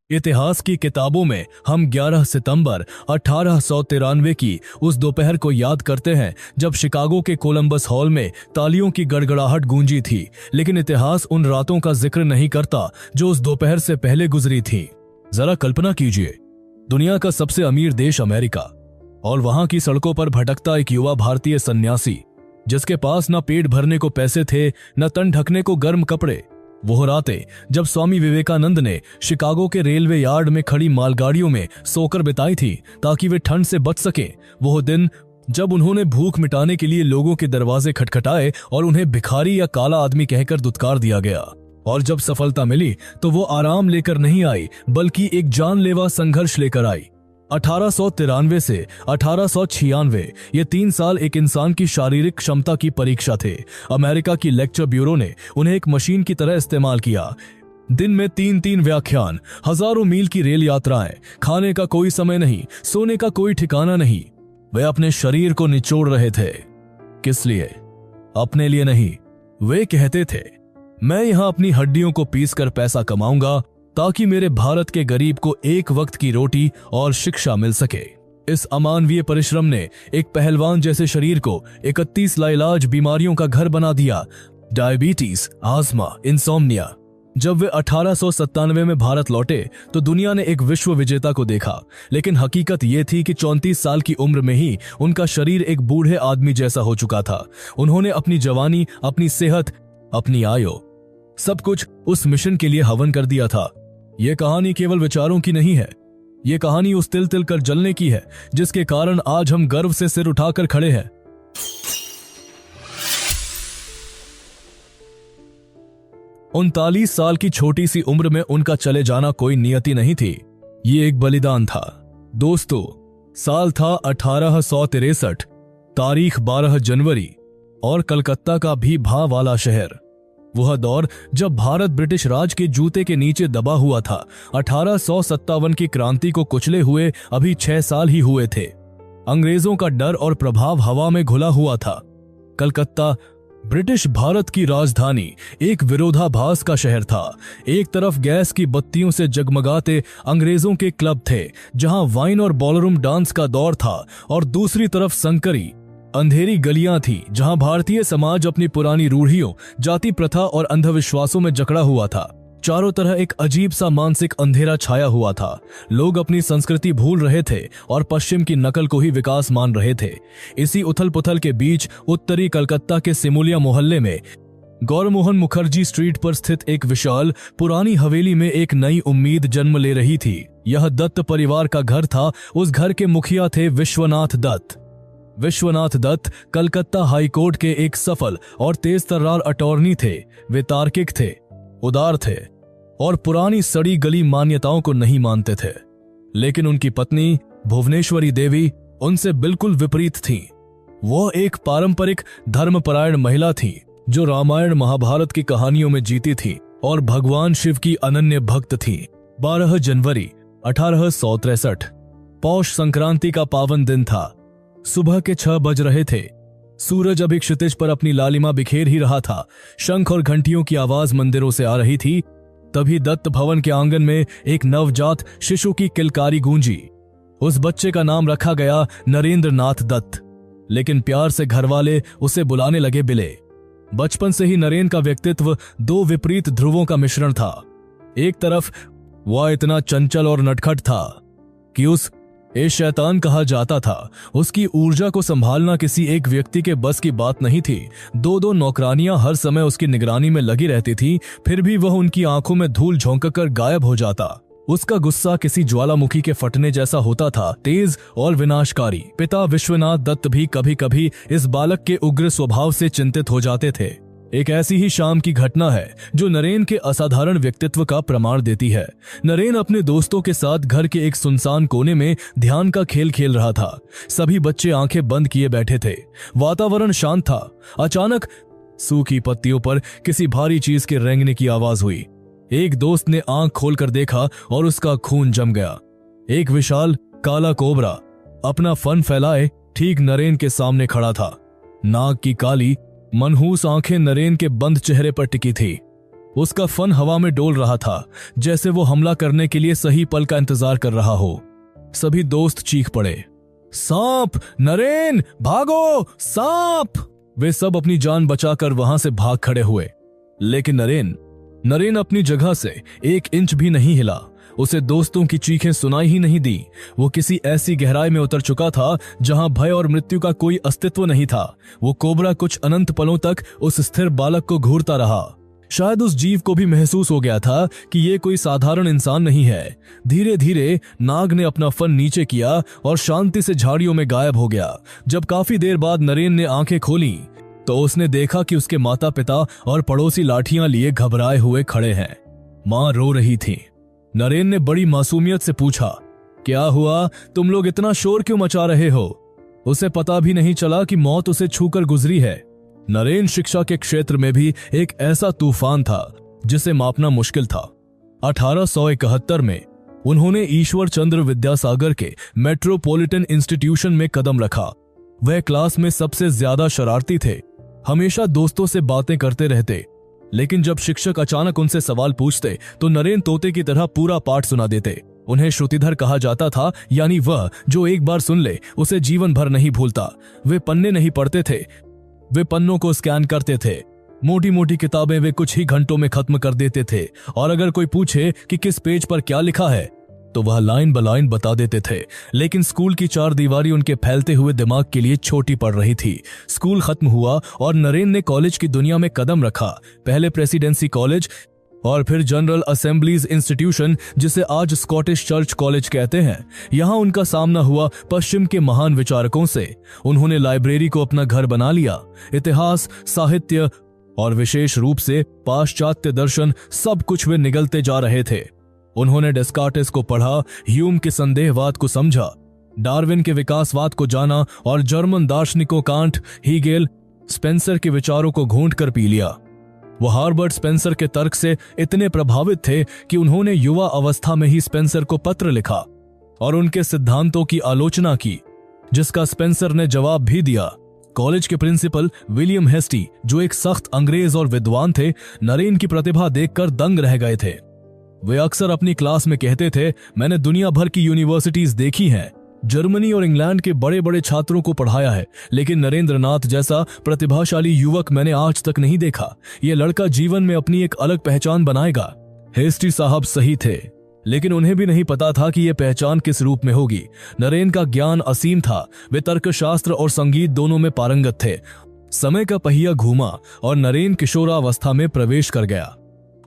इतिहास की किताबों में हम 11 सितंबर 1893 की उस दोपहर को याद करते हैं जब शिकागो के कोलंबस हॉल में तालियों की गड़गड़ाहट गूंजी थी। लेकिन इतिहास उन रातों का जिक्र नहीं करता जो उस दोपहर से पहले गुजरी थी। जरा कल्पना कीजिए, दुनिया का सबसे अमीर देश अमेरिका, और वहां की सड़कों पर भटकता एक युवा भारतीय सन्यासी जिसके पास न पेट भरने को पैसे थे न तन ढकने को गर्म कपड़े। वो रातें जब स्वामी विवेकानंद ने शिकागो के रेलवे यार्ड में खड़ी मालगाड़ियों में सोकर बिताई थी ताकि वे ठंड से बच सके। वो दिन जब उन्होंने भूख मिटाने के लिए लोगों के दरवाजे खटखटाए और उन्हें भिखारी या काला आदमी कहकर दुत्कार दिया गया। और जब सफलता मिली तो वो आराम लेकर नहीं आई बल्कि एक जानलेवा संघर्ष लेकर आई। 1893 से 1896 ये 3 साल एक इंसान की शारीरिक क्षमता की परीक्षा थे। अमेरिका की लेक्चर ब्यूरो ने उन्हें एक मशीन की तरह इस्तेमाल किया। दिन में 3-3 व्याख्यान, हजारों मील की रेल यात्राएं, खाने का कोई समय नहीं, सोने का कोई ठिकाना नहीं। वे अपने शरीर को निचोड़ रहे थे। किस लिए? अपने लिए नहीं। वे कहते थे, मैं यहां अपनी हड्डियों को पीसकर पैसा कमाऊंगा ताकि मेरे भारत के गरीब को एक वक्त की रोटी और शिक्षा मिल सके। इस अमानवीय परिश्रम ने एक पहलवान जैसे शरीर को 31 लाइलाज बीमारियों का घर बना दिया। Diabetes, asthma, insomnia. जब वे 1897 में भारत लौटे तो दुनिया ने एक विश्व विजेता को देखा, लेकिन हकीकत यह थी कि 34 साल की उम्र में ही उनका शरीर एक बूढ़े आदमी जैसा हो चुका था। उन्होंने अपनी जवानी, अपनी सेहत, अपनी आयु, सब कुछ उस मिशन के लिए हवन कर दिया था। यह कहानी केवल विचारों की नहीं है, यह कहानी उस तिल तिल कर जलने की है जिसके कारण आज हम गर्व से सिर उठाकर खड़े हैं। 39 साल की छोटी सी उम्र में उनका चले जाना कोई नियति नहीं थी, ये एक बलिदान था। दोस्तों, साल था 1863, तारीख 12 जनवरी, और कलकत्ता का भी भा वाला शहर। वह दौर जब भारत ब्रिटिश राज के जूते के नीचे दबा हुआ था। 1857 की क्रांति को कुचले हुए अभी 6 साल ही हुए थे। अंग्रेजों का डर और प्रभाव हवा में घुला हुआ था। कलकत्ता ब्रिटिश भारत की राजधानी एक विरोधाभास का शहर था। एक तरफ गैस की बत्तियों से जगमगाते अंग्रेजों के क्लब थे जहां वाइन और बॉलरूम डांस का दौर था, और दूसरी तरफ संकरी अंधेरी गलियां थी जहां भारतीय समाज अपनी पुरानी रूढ़ियों, जाति प्रथा और अंधविश्वासों में जकड़ा हुआ था। चारों तरह एक अजीब सा मानसिक अंधेरा छाया हुआ था। लोग अपनी संस्कृति भूल रहे थे और पश्चिम की नकल को ही विकास मान रहे थे। इसी उथल पुथल के बीच उत्तरी कलकत्ता के सिमुलिया मोहल्ले में गौरमोहन मुखर्जी स्ट्रीट पर स्थित एक विशाल पुरानी हवेली में एक नई उम्मीद जन्म ले रही थी। यह दत्त परिवार का घर था। उस घर के मुखिया थे विश्वनाथ दत्त। विश्वनाथ दत्त कलकत्ता हाईकोर्ट के एक सफल और तेज तर्रार अटॉर्नी थे। वे तार्किक थे, उदार थे और पुरानी सड़ी गली मान्यताओं को नहीं मानते थे। लेकिन उनकी पत्नी भुवनेश्वरी देवी उनसे बिल्कुल विपरीत थीं। वह एक पारंपरिक धर्मपरायण महिला थीं जो रामायण महाभारत की कहानियों में जीती थीं और भगवान शिव की अनन्य भक्त थीं। 12 जनवरी 1863 पौष संक्रांति का पावन दिन था। सुबह के 6 बज रहे थे। सूरज अभी क्षितिज पर अपनी लालिमा बिखेर ही रहा था। शंख और घंटियों की आवाज मंदिरों से आ रही थी। तभी दत्त भवन के आंगन में एक नवजात शिशु की किलकारी गूंजी। उस बच्चे का नाम रखा गया नरेंद्र नाथ दत्त, लेकिन प्यार से घरवाले उसे बुलाने लगे बिले। बचपन से ही नरेन का व्यक्तित्व 2 विपरीत ध्रुवों का मिश्रण था। एक तरफ वह इतना चंचल और नटखट था कि उसे शैतान कहा जाता था। उसकी ऊर्जा को संभालना किसी एक व्यक्ति के बस की बात नहीं थी। 2-2 नौकरानियां हर समय उसकी निगरानी में लगी रहती थी, फिर भी वह उनकी आंखों में धूल झोंककर गायब हो जाता। उसका गुस्सा किसी ज्वालामुखी के फटने जैसा होता था, तेज और विनाशकारी। पिता विश्वनाथ दत्त भी कभी कभी इस बालक के उग्र स्वभाव से चिंतित हो जाते थे। एक ऐसी ही शाम की घटना है जो नरेन के असाधारण व्यक्तित्व का प्रमाण देती है। नरेन अपने दोस्तों के साथ घर के एक सुनसान कोने में ध्यान का खेल खेल रहा था। सभी बच्चे आंखें बंद किए बैठे थे। वातावरण शांत था। अचानक सूखी पत्तियों पर किसी भारी चीज के रेंगने की आवाज हुई। एक दोस्त ने आंख खोलकर देखा और उसका खून जम गया। एक विशाल काला कोबरा अपना फन फैलाए ठीक नरेन के सामने खड़ा था। नाक की काली मनहूस आंखें नरेन के बंद चेहरे पर टिकी थी। उसका फन हवा में डोल रहा था, जैसे वो हमला करने के लिए सही पल का इंतजार कर रहा हो। सभी दोस्त चीख पड़े, सांप, नरेन, भागो, सांप। वे सब अपनी जान बचाकर वहां से भाग खड़े हुए, लेकिन नरेन अपनी जगह से 1 इंच भी नहीं हिला। उसे दोस्तों की चीखें सुनाई ही नहीं दी। वो किसी ऐसी गहराई में उतर चुका था जहां भय और मृत्यु का कोई अस्तित्व नहीं था। वो कोबरा कुछ अनंत पलों तक उस स्थिर बालक को घूरता रहा। शायद उस जीव को भी महसूस हो गया था कि ये कोई साधारण इंसान नहीं है। धीरे धीरे नाग ने अपना फन नीचे किया और शांति से झाड़ियों में गायब हो गया। जब काफी देर बाद नरेन ने आंखें खोली तो उसने देखा कि उसके माता पिता और पड़ोसी लाठियां लिए घबराए हुए खड़े हैं। मां रो रही थी। नरेन ने बड़ी मासूमियत से पूछा, क्या हुआ, तुम लोग इतना शोर क्यों मचा रहे हो? उसे पता भी नहीं चला कि मौत उसे छूकर गुजरी है। नरेन शिक्षा के क्षेत्र में भी एक ऐसा तूफान था जिसे मापना मुश्किल था। 1871 में उन्होंने ईश्वर चंद्र विद्यासागर के मेट्रोपॉलिटन इंस्टीट्यूशन में कदम रखा। वह क्लास में सबसे ज्यादा शरारती थे, हमेशा दोस्तों से बातें करते रहते। लेकिन जब शिक्षक अचानक उनसे सवाल पूछते तो नरेन तोते की तरह पूरा पाठ सुना देते। उन्हें श्रुतिधर कहा जाता था, यानी वह जो एक बार सुन ले उसे जीवन भर नहीं भूलता। वे पन्ने नहीं पढ़ते थे, वे पन्नों को स्कैन करते थे। मोटी मोटी किताबें वे कुछ ही घंटों में खत्म कर देते थे, और अगर कोई पूछे कि किस पेज पर क्या लिखा है तो वह लाइन ब लाइन बता देते थे। लेकिन स्कूल की 4 दीवारी उनके फैलते हुए दिमाग के लिए छोटी पड़ रही थी। स्कूल खत्म हुआ और नरेन ने कॉलेज की दुनिया में कदम रखा। पहले प्रेसिडेंसी कॉलेज और फिर जनरल असेंबलीज इंस्टीट्यूशन, जिसे आज स्कॉटिश चर्च कॉलेज कहते हैं। यहां उनका सामना हुआ पश्चिम के महान विचारकों से। उन्होंने लाइब्रेरी को अपना घर बना लिया। इतिहास, साहित्य और विशेष रूप से पाश्चात्य दर्शन, सब कुछ वे निगलते जा रहे थे। उन्होंने डेस्कार्टेस को पढ़ा, ह्यूम के संदेहवाद को समझा, डार्विन के विकासवाद को जाना और जर्मन दार्शनिकों कांट, हीगेल, स्पेंसर के विचारों को घूंट कर पी लिया। वो हार्बर्ट स्पेंसर के तर्क से इतने प्रभावित थे कि उन्होंने युवा अवस्था में ही स्पेंसर को पत्र लिखा और उनके सिद्धांतों की आलोचना की, जिसका स्पेंसर ने जवाब भी दिया। कॉलेज के प्रिंसिपल विलियम हेस्टी, जो एक सख्त अंग्रेज और विद्वान थे, नरेन की प्रतिभा देखकर दंग रह गए थे। वे अक्सर अपनी क्लास में कहते थे, मैंने दुनिया भर की यूनिवर्सिटीज देखी हैं, जर्मनी और इंग्लैंड के बड़े बड़े छात्रों को पढ़ाया है, लेकिन नरेंद्रनाथ जैसा प्रतिभाशाली युवक मैंने आज तक नहीं देखा। यह लड़का जीवन में अपनी एक अलग पहचान बनाएगा। हेस्टी साहब सही थे, लेकिन उन्हें भी नहीं पता था कि यह पहचान किस रूप में होगी। नरेन का ज्ञान असीम था। वे तर्कशास्त्र और संगीत दोनों में पारंगत थे। समय का पहिया घूमा और नरेन किशोरावस्था में प्रवेश कर गया।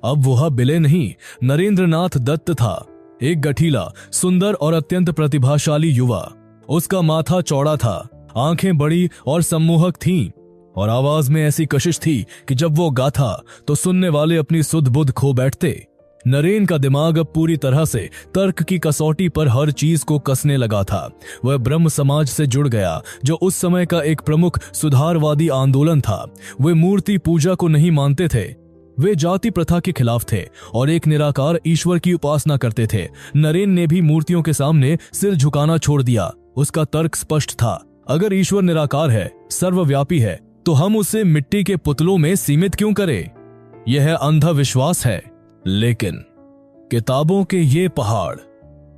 अब वह बिले नहीं, नरेंद्रनाथ दत्त था, एक गठीला, सुंदर और अत्यंत प्रतिभाशाली युवा। उसका माथा चौड़ा था, आंखें बड़ी और सम्मोहक थीं, और आवाज में ऐसी कशिश थी कि जब वो गाता तो सुनने वाले अपनी सुध बुध खो बैठते। नरेन का दिमाग अब पूरी तरह से तर्क की कसौटी पर हर चीज को कसने लगा था। वह ब्रह्म समाज से जुड़ गया, जो उस समय का एक प्रमुख सुधारवादी आंदोलन था। वे मूर्ति पूजा को नहीं मानते थे, वे जाति प्रथा के खिलाफ थे और एक निराकार ईश्वर की उपासना करते थे। नरेन ने भी मूर्तियों के सामने सिर झुकाना छोड़ दिया। उसका तर्क स्पष्ट था, अगर ईश्वर निराकार है, सर्वव्यापी है, तो हम उसे मिट्टी के पुतलों में सीमित क्यों करें? यह अंधविश्वास है। लेकिन किताबों के ये पहाड़,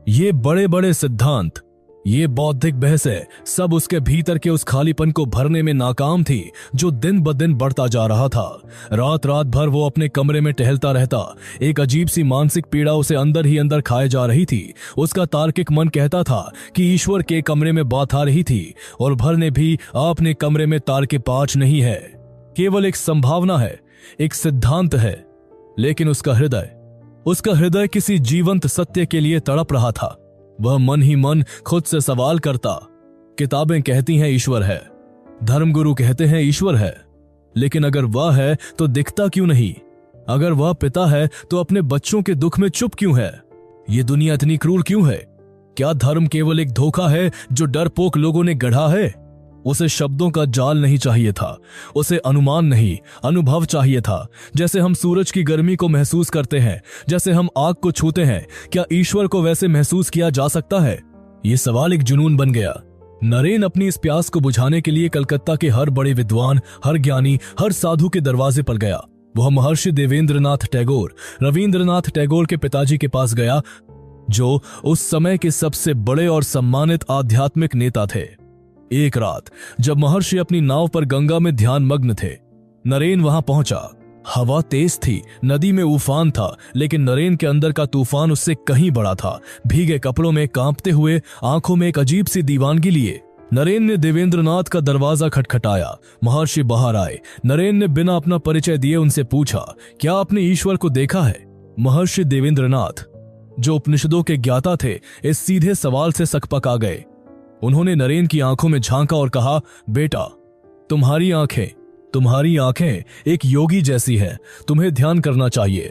ये बड़े बड़े सिद्धांत, ये बौद्धिक बहसें, सब उसके भीतर के उस खालीपन को भरने में नाकाम थी जो दिन ब दिन बढ़ता जा रहा था। रात रात भर वो अपने कमरे में टहलता रहता। एक अजीब सी मानसिक पीड़ा उसे अंदर ही अंदर खाए जा रही थी। उसका तार्किक मन कहता था कि ईश्वर के कमरे में बात आ रही थी और भरने भी अपने कमरे में तार के पाँच नहीं है, केवल एक संभावना है, एक सिद्धांत है। लेकिन उसका हृदय किसी जीवंत सत्य के लिए तड़प रहा था। वह मन ही मन खुद से सवाल करता, किताबें कहती हैं ईश्वर है, धर्मगुरु कहते हैं ईश्वर है, लेकिन अगर वह है तो दिखता क्यों नहीं? अगर वह पिता है तो अपने बच्चों के दुख में चुप क्यों है? ये दुनिया इतनी क्रूर क्यों है? क्या धर्म केवल एक धोखा है जो डरपोक लोगों ने गढ़ा है? उसे शब्दों का जाल नहीं चाहिए था, उसे अनुमान नहीं, अनुभव चाहिए था। जैसे हम सूरज की गर्मी को महसूस करते हैं, जैसे हम आग को छूते हैं, क्या ईश्वर को वैसे महसूस किया जा सकता है? ये सवाल एक जुनून बन गया। नरेन अपनी इस प्यास को बुझाने के लिए कलकत्ता के हर बड़े विद्वान, हर ज्ञानी, हर साधु के दरवाजे पर गया। वह महर्षि देवेंद्रनाथ टैगोर, रविंद्रनाथ टैगोर के पिताजी के पास गया, जो उस समय के सबसे बड़े और सम्मानित आध्यात्मिक नेता थे। एक रात जब महर्षि अपनी नाव पर गंगा में ध्यान मग्न थे, नरेन वहां पहुंचा। हवा तेज थी, नदी में उफान था, लेकिन नरेन के अंदर का तूफान उससे कहीं बड़ा था। भीगे कपड़ों में, कांपते हुए, आंखों में एक अजीब सी दीवानगी लिए नरेन ने देवेंद्रनाथ का दरवाजा खटखटाया। महर्षि बाहर आए। नरेन ने बिना अपना परिचय दिए उनसे पूछा, क्या आपने ईश्वर को देखा है? महर्षि देवेंद्रनाथ, जो उपनिषदों के ज्ञाता थे, इस सीधे सवाल से सकपका गए। उन्होंने नरेन की आंखों में झांका और कहा, बेटा, तुम्हारी आंखें एक योगी जैसी हैं, तुम्हें ध्यान करना चाहिए।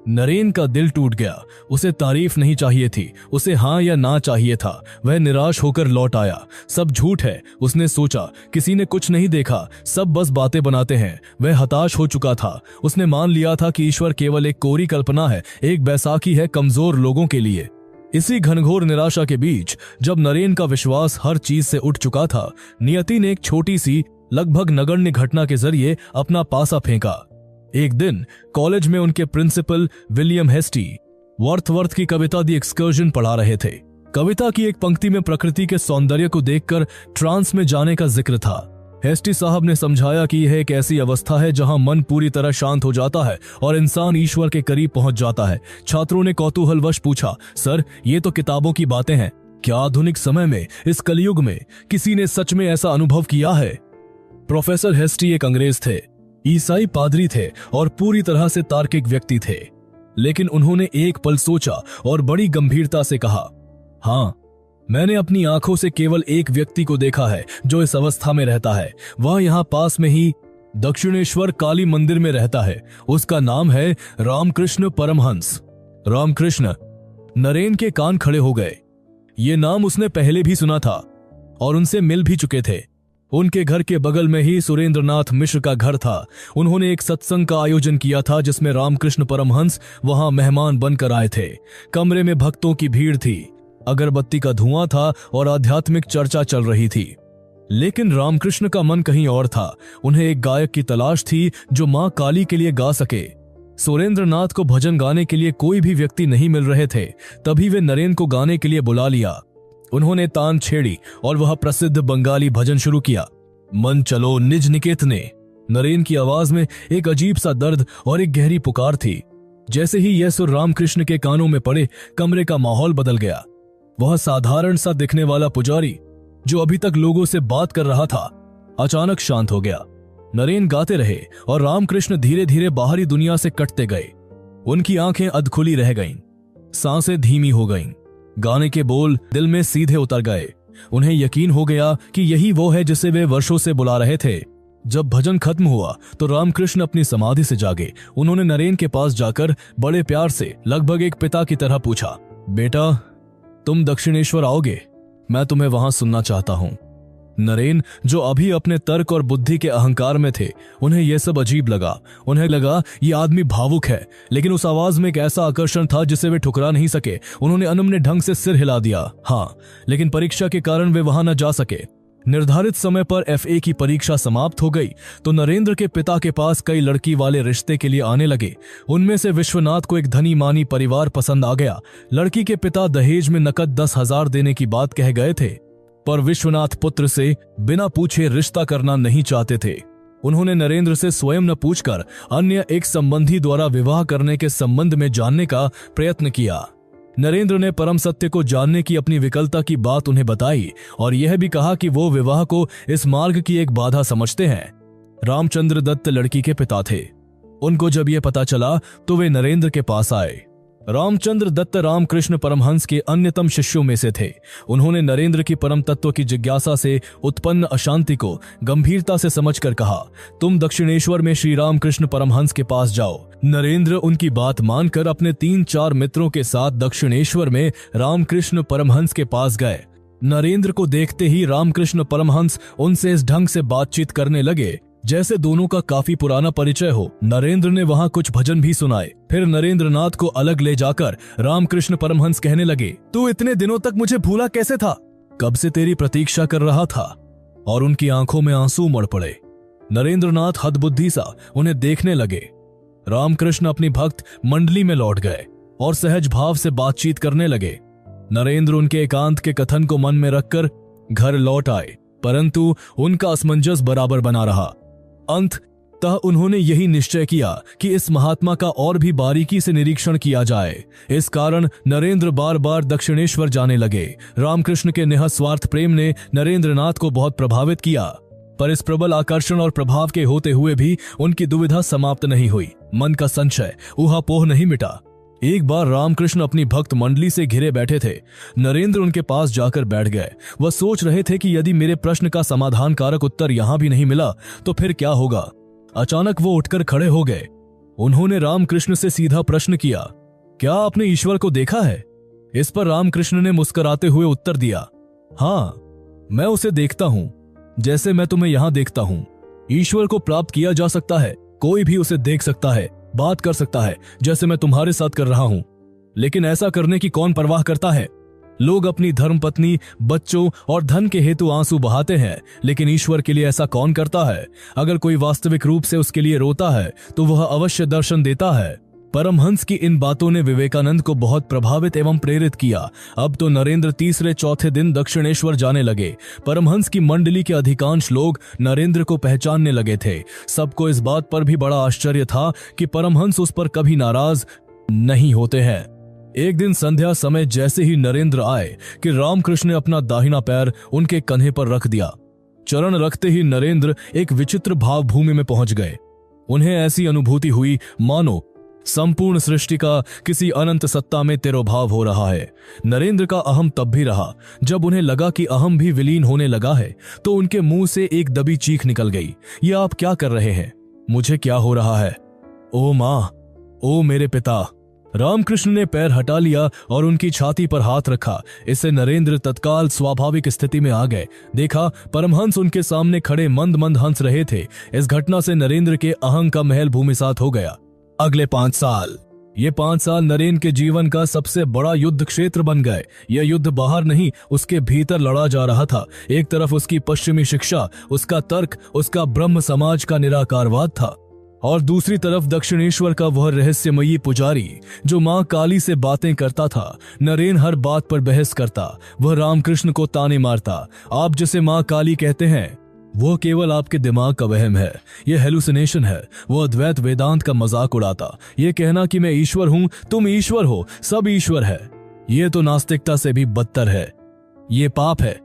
नरेन का दिल टूट गया। उसे तारीफ नहीं चाहिए थी, उसे हाँ या ना चाहिए था। वह निराश होकर लौट आया। सब झूठ है, उसने सोचा। किसी ने कुछ नहीं देखा, सब बस बातें बनाते हैं। वह हताश हो चुका था। उसने मान लिया था कि ईश्वर केवल एक कोरी कल्पना है, एक बैसाखी है कमजोर लोगों के लिए। इसी घनघोर निराशा के बीच जब नरेन का विश्वास हर चीज से उठ चुका था, नियति ने एक छोटी सी, लगभग नगण्य घटना के जरिए अपना पासा फेंका। एक दिन कॉलेज में उनके प्रिंसिपल विलियम हेस्टी वर्थ की कविता दी एक्सकर्जन पढ़ा रहे थे। कविता की एक पंक्ति में प्रकृति के सौंदर्य को देखकर ट्रांस में जाने का जिक्र था। हेस्टी साहब ने समझाया कि यह एक ऐसी अवस्था है जहां मन पूरी तरह शांत हो जाता है और इंसान ईश्वर के करीब पहुंच जाता है। छात्रों ने कौतूहलवश पूछा, सर, ये तो किताबों की बातें हैं, क्या आधुनिक समय में, इस कलयुग में किसी ने सच में ऐसा अनुभव किया है? प्रोफेसर हेस्टी एक अंग्रेज थे, ईसाई पादरी थे और पूरी तरह से तार्किक व्यक्ति थे। लेकिन उन्होंने एक पल सोचा और बड़ी गंभीरता से कहा, हाँ, मैंने अपनी आंखों से केवल एक व्यक्ति को देखा है जो इस अवस्था में रहता है। वह यहाँ पास में ही दक्षिणेश्वर काली मंदिर में रहता है। उसका नाम है रामकृष्ण परमहंस। रामकृष्ण। नरेन के कान खड़े हो गए। ये नाम उसने पहले भी सुना था और उनसे मिल भी चुके थे। उनके घर के बगल में ही सुरेंद्रनाथ मिश्र का घर था। उन्होंने एक सत्संग का आयोजन किया था जिसमें रामकृष्ण परमहंस वहां मेहमान बनकर आए थे। कमरे में भक्तों की भीड़ थी, अगरबत्ती का धुआं था और आध्यात्मिक चर्चा चल रही थी। लेकिन रामकृष्ण का मन कहीं और था। उन्हें एक गायक की तलाश थी जो मां काली के लिए गा सके। सुरेंद्रनाथ को भजन गाने के लिए कोई भी व्यक्ति नहीं मिल रहे थे। तभी वे नरेन को गाने के लिए बुला लिया। उन्होंने तान छेड़ी और वह प्रसिद्ध बंगाली भजन शुरू किया, मन चलो निज निकेतने। नरेन की आवाज में एक अजीब सा दर्द और एक गहरी पुकार थी। जैसे ही यह सुर रामकृष्ण के कानों में पड़े, कमरे का माहौल बदल गया। वह साधारण सा दिखने वाला पुजारी जो अभी तक लोगों से बात कर रहा था, अचानक शांत हो गया। नरेन गाते रहे और रामकृष्ण धीरे धीरे बाहरी दुनिया से कटते गए। उनकी आंखें अधखुली रह गईं, सांसें धीमी हो गईं। गाने के बोल दिल में सीधे उतर गए। उन्हें यकीन हो गया कि यही वो है जिसे वे वर्षों से बुला रहे थे। जब भजन खत्म हुआ तो रामकृष्ण अपनी समाधि से जागे। उन्होंने नरेन के पास जाकर बड़े प्यार से, लगभग एक पिता की तरह पूछा, बेटा, तुम दक्षिणेश्वर आओगे? मैं तुम्हें वहां सुनना चाहता हूं। नरेन, जो अभी अपने तर्क और बुद्धि के अहंकार में थे, उन्हें यह सब अजीब लगा। उन्हें लगा ये आदमी भावुक है, लेकिन उस आवाज में एक ऐसा आकर्षण था जिसे वे ठुकरा नहीं सके। उन्होंने अनमने ढंग से सिर हिला दिया। हाँ, लेकिन परीक्षा के कारण वे वहां न जा सके। निर्धारित समय पर FA की परीक्षा समाप्त हो गई तो नरेंद्र के पिता के पास कई लड़की वाले रिश्ते के लिए आने लगे। उनमें से विश्वनाथ को एक धनी मानी परिवार पसंद आ गया। लड़की के पिता दहेज में नकद 10,000 देने की बात कह गए थे, पर विश्वनाथ पुत्र से बिना पूछे रिश्ता करना नहीं चाहते थे। उन्होंने नरेंद्र से स्वयं न पूछकर अन्य एक संबंधी द्वारा विवाह करने के संबंध में जानने का प्रयत्न किया। नरेंद्र ने परम सत्य को जानने की अपनी विकलता की बात उन्हें बताई और यह भी कहा कि वो विवाह को इस मार्ग की एक बाधा समझते हैं। रामचंद्र दत्त लड़की के पिता थे। उनको जब यह पता चला तो वे नरेंद्र के पास आए। रामचंद्र दत्त रामकृष्ण परमहंस के अन्यतम शिष्यों में से थे। उन्होंने नरेंद्र की परम तत्व की जिज्ञासा से उत्पन्न अशांति को गंभीरता से समझकर कहा, तुम दक्षिणेश्वर में श्री रामकृष्ण परमहंस के पास जाओ। नरेंद्र उनकी बात मानकर अपने 3-4 मित्रों के साथ दक्षिणेश्वर में रामकृष्ण परमहंस के पास गए। नरेंद्र को देखते ही रामकृष्ण परमहंस उनसे इस ढंग से बातचीत करने लगे जैसे दोनों का काफी पुराना परिचय हो। नरेंद्र ने वहां कुछ भजन भी सुनाए। फिर नरेंद्रनाथ को अलग ले जाकर रामकृष्ण परमहंस कहने लगे, तू इतने दिनों तक मुझे भूला कैसे था? कब से तेरी प्रतीक्षा कर रहा था। और उनकी आंखों में आंसू उमड़ पड़े। नरेंद्रनाथ हदबुद्धि सा उन्हें देखने लगे। रामकृष्ण अपनी भक्त मंडली में लौट गए और सहज भाव से बातचीत करने लगे। नरेंद्र उनके एकांत के कथन को मन में रखकर घर लौट आए, परंतु उनका असमंजस बराबर बना रहा। अंततः उन्होंने यही निश्चय किया कि इस महात्मा का और भी बारीकी से निरीक्षण किया जाए। इस कारण नरेंद्र बार बार दक्षिणेश्वर जाने लगे। रामकृष्ण के निःस्वार्थ प्रेम ने नरेंद्रनाथ को बहुत प्रभावित किया, पर इस प्रबल आकर्षण और प्रभाव के होते हुए भी उनकी दुविधा समाप्त नहीं हुई। मन का संशय, ऊहापोह नहीं मिटा। एक बार रामकृष्ण अपनी भक्त मंडली से घिरे बैठे थे। नरेंद्र उनके पास जाकर बैठ गए। वह सोच रहे थे कि यदि मेरे प्रश्न का समाधान कारक उत्तर यहां भी नहीं मिला तो फिर क्या होगा। अचानक वो उठकर खड़े हो गए। उन्होंने रामकृष्ण से सीधा प्रश्न किया, क्या आपने ईश्वर को देखा है? इस पर रामकृष्ण ने मुस्कुराते हुए उत्तर दिया, हाँ, मैं उसे देखता हूं, जैसे मैं तुम्हें यहां देखता हूं। ईश्वर को प्राप्त किया जा सकता है, कोई भी उसे देख सकता है, बात कर सकता है, जैसे मैं तुम्हारे साथ कर रहा हूं। लेकिन ऐसा करने की कौन परवाह करता है? लोग अपनी धर्मपत्नी, बच्चों और धन के हेतु आंसू बहाते हैं, लेकिन ईश्वर के लिए ऐसा कौन करता है? अगर कोई वास्तविक रूप से उसके लिए रोता है तो वह अवश्य दर्शन देता है। परमहंस की इन बातों ने विवेकानंद को बहुत प्रभावित एवं प्रेरित किया। अब तो नरेंद्र तीसरे चौथे दिन दक्षिणेश्वर जाने लगे। परमहंस की मंडली के अधिकांश लोग नरेंद्र को पहचानने लगे थे। सबको इस बात पर भी बड़ा आश्चर्य था कि परमहंस उस पर कभी नाराज नहीं होते हैं। एक दिन संध्या समय जैसे ही नरेंद्र आए कि रामकृष्ण ने अपना दाहिना पैर उनके कंधे पर रख दिया। चरण रखते ही नरेंद्र एक विचित्र भावभूमि में पहुंच गए। उन्हें ऐसी अनुभूति हुई मानो संपूर्ण सृष्टि का किसी अनंत सत्ता में तिरोभाव हो रहा है। नरेंद्र का अहम तब भी रहा जब उन्हें लगा कि अहम भी विलीन होने लगा है, तो उनके मुंह से एक दबी चीख निकल गई, ये आप क्या कर रहे हैं? मुझे क्या हो रहा है? ओ मां, ओ मेरे पिता। रामकृष्ण ने पैर हटा लिया और उनकी छाती पर हाथ रखा। इससे नरेंद्र तत्काल स्वाभाविक स्थिति में आ गए। देखा, परमहंस उनके सामने खड़े मंद मंद हंस रहे थे। इस घटना से नरेंद्र के अहं का महल भूमिसात हो गया। अगले 5 साल, ये 5 साल नरेंद्र के जीवन का सबसे बड़ा युद्ध क्षेत्र बन गए। यह युद्ध बाहर नहीं, उसके भीतर लड़ा जा रहा था। एक तरफ उसकी पश्चिमी शिक्षा, उसका तर्क, उसका ब्रह्म समाज का निराकारवाद था, और दूसरी तरफ दक्षिणेश्वर का वह रहस्यमयी पुजारी जो मां काली से बातें करता था। नरेन हर बात पर बहस करता, वह रामकृष्ण को ताने मारता। आप जिसे मां काली कहते हैं वो केवल आपके दिमाग का वहम है, यह हेलुसिनेशन है। वो अद्वैत वेदांत का मजाक उड़ाता। ये कहना कि मैं ईश्वर हूं, तुम ईश्वर हो, सब ईश्वर है, ये तो नास्तिकता से भी बदतर है, ये पाप है।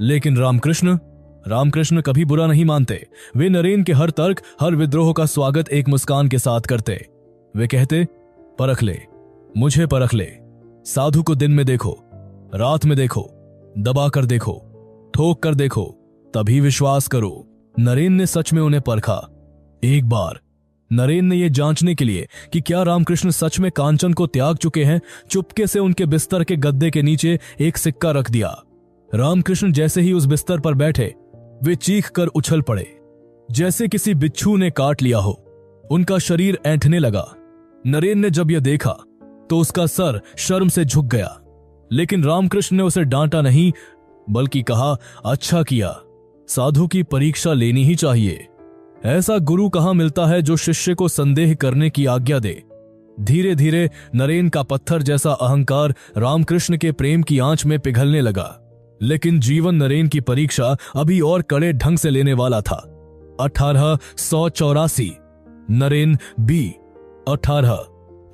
लेकिन रामकृष्ण कभी बुरा नहीं मानते। वे नरेन के हर तर्क, हर विद्रोह का स्वागत एक मुस्कान के साथ करते। वे कहते, परख ले, मुझे परख ले। साधु को दिन में देखो, रात में देखो, दबा कर देखो, ठोक कर देखो, तभी विश्वास करो। नरेन ने सच में उन्हें परखा। एक बार नरेन ने यह जांचने के लिए कि क्या रामकृष्ण सच में कांचन को त्याग चुके हैं, चुपके से उनके बिस्तर के गद्दे के नीचे एक सिक्का रख दिया। रामकृष्ण जैसे ही उस बिस्तर पर बैठे, वे चीख कर उछल पड़े, जैसे किसी बिच्छू ने काट लिया हो। उनका शरीर ऐंठने लगा। नरेन ने जब यह देखा तो उसका सर शर्म से झुक गया, लेकिन रामकृष्ण ने उसे डांटा नहीं, बल्कि कहा, अच्छा किया, साधु की परीक्षा लेनी ही चाहिए। ऐसा गुरु कहां मिलता है जो शिष्य को संदेह करने की आज्ञा दे। धीरे धीरे नरेन का पत्थर जैसा अहंकार रामकृष्ण के प्रेम की आंच में पिघलने लगा। लेकिन जीवन नरेन की परीक्षा अभी और कड़े ढंग से लेने वाला था। 1884 नरेन बी 18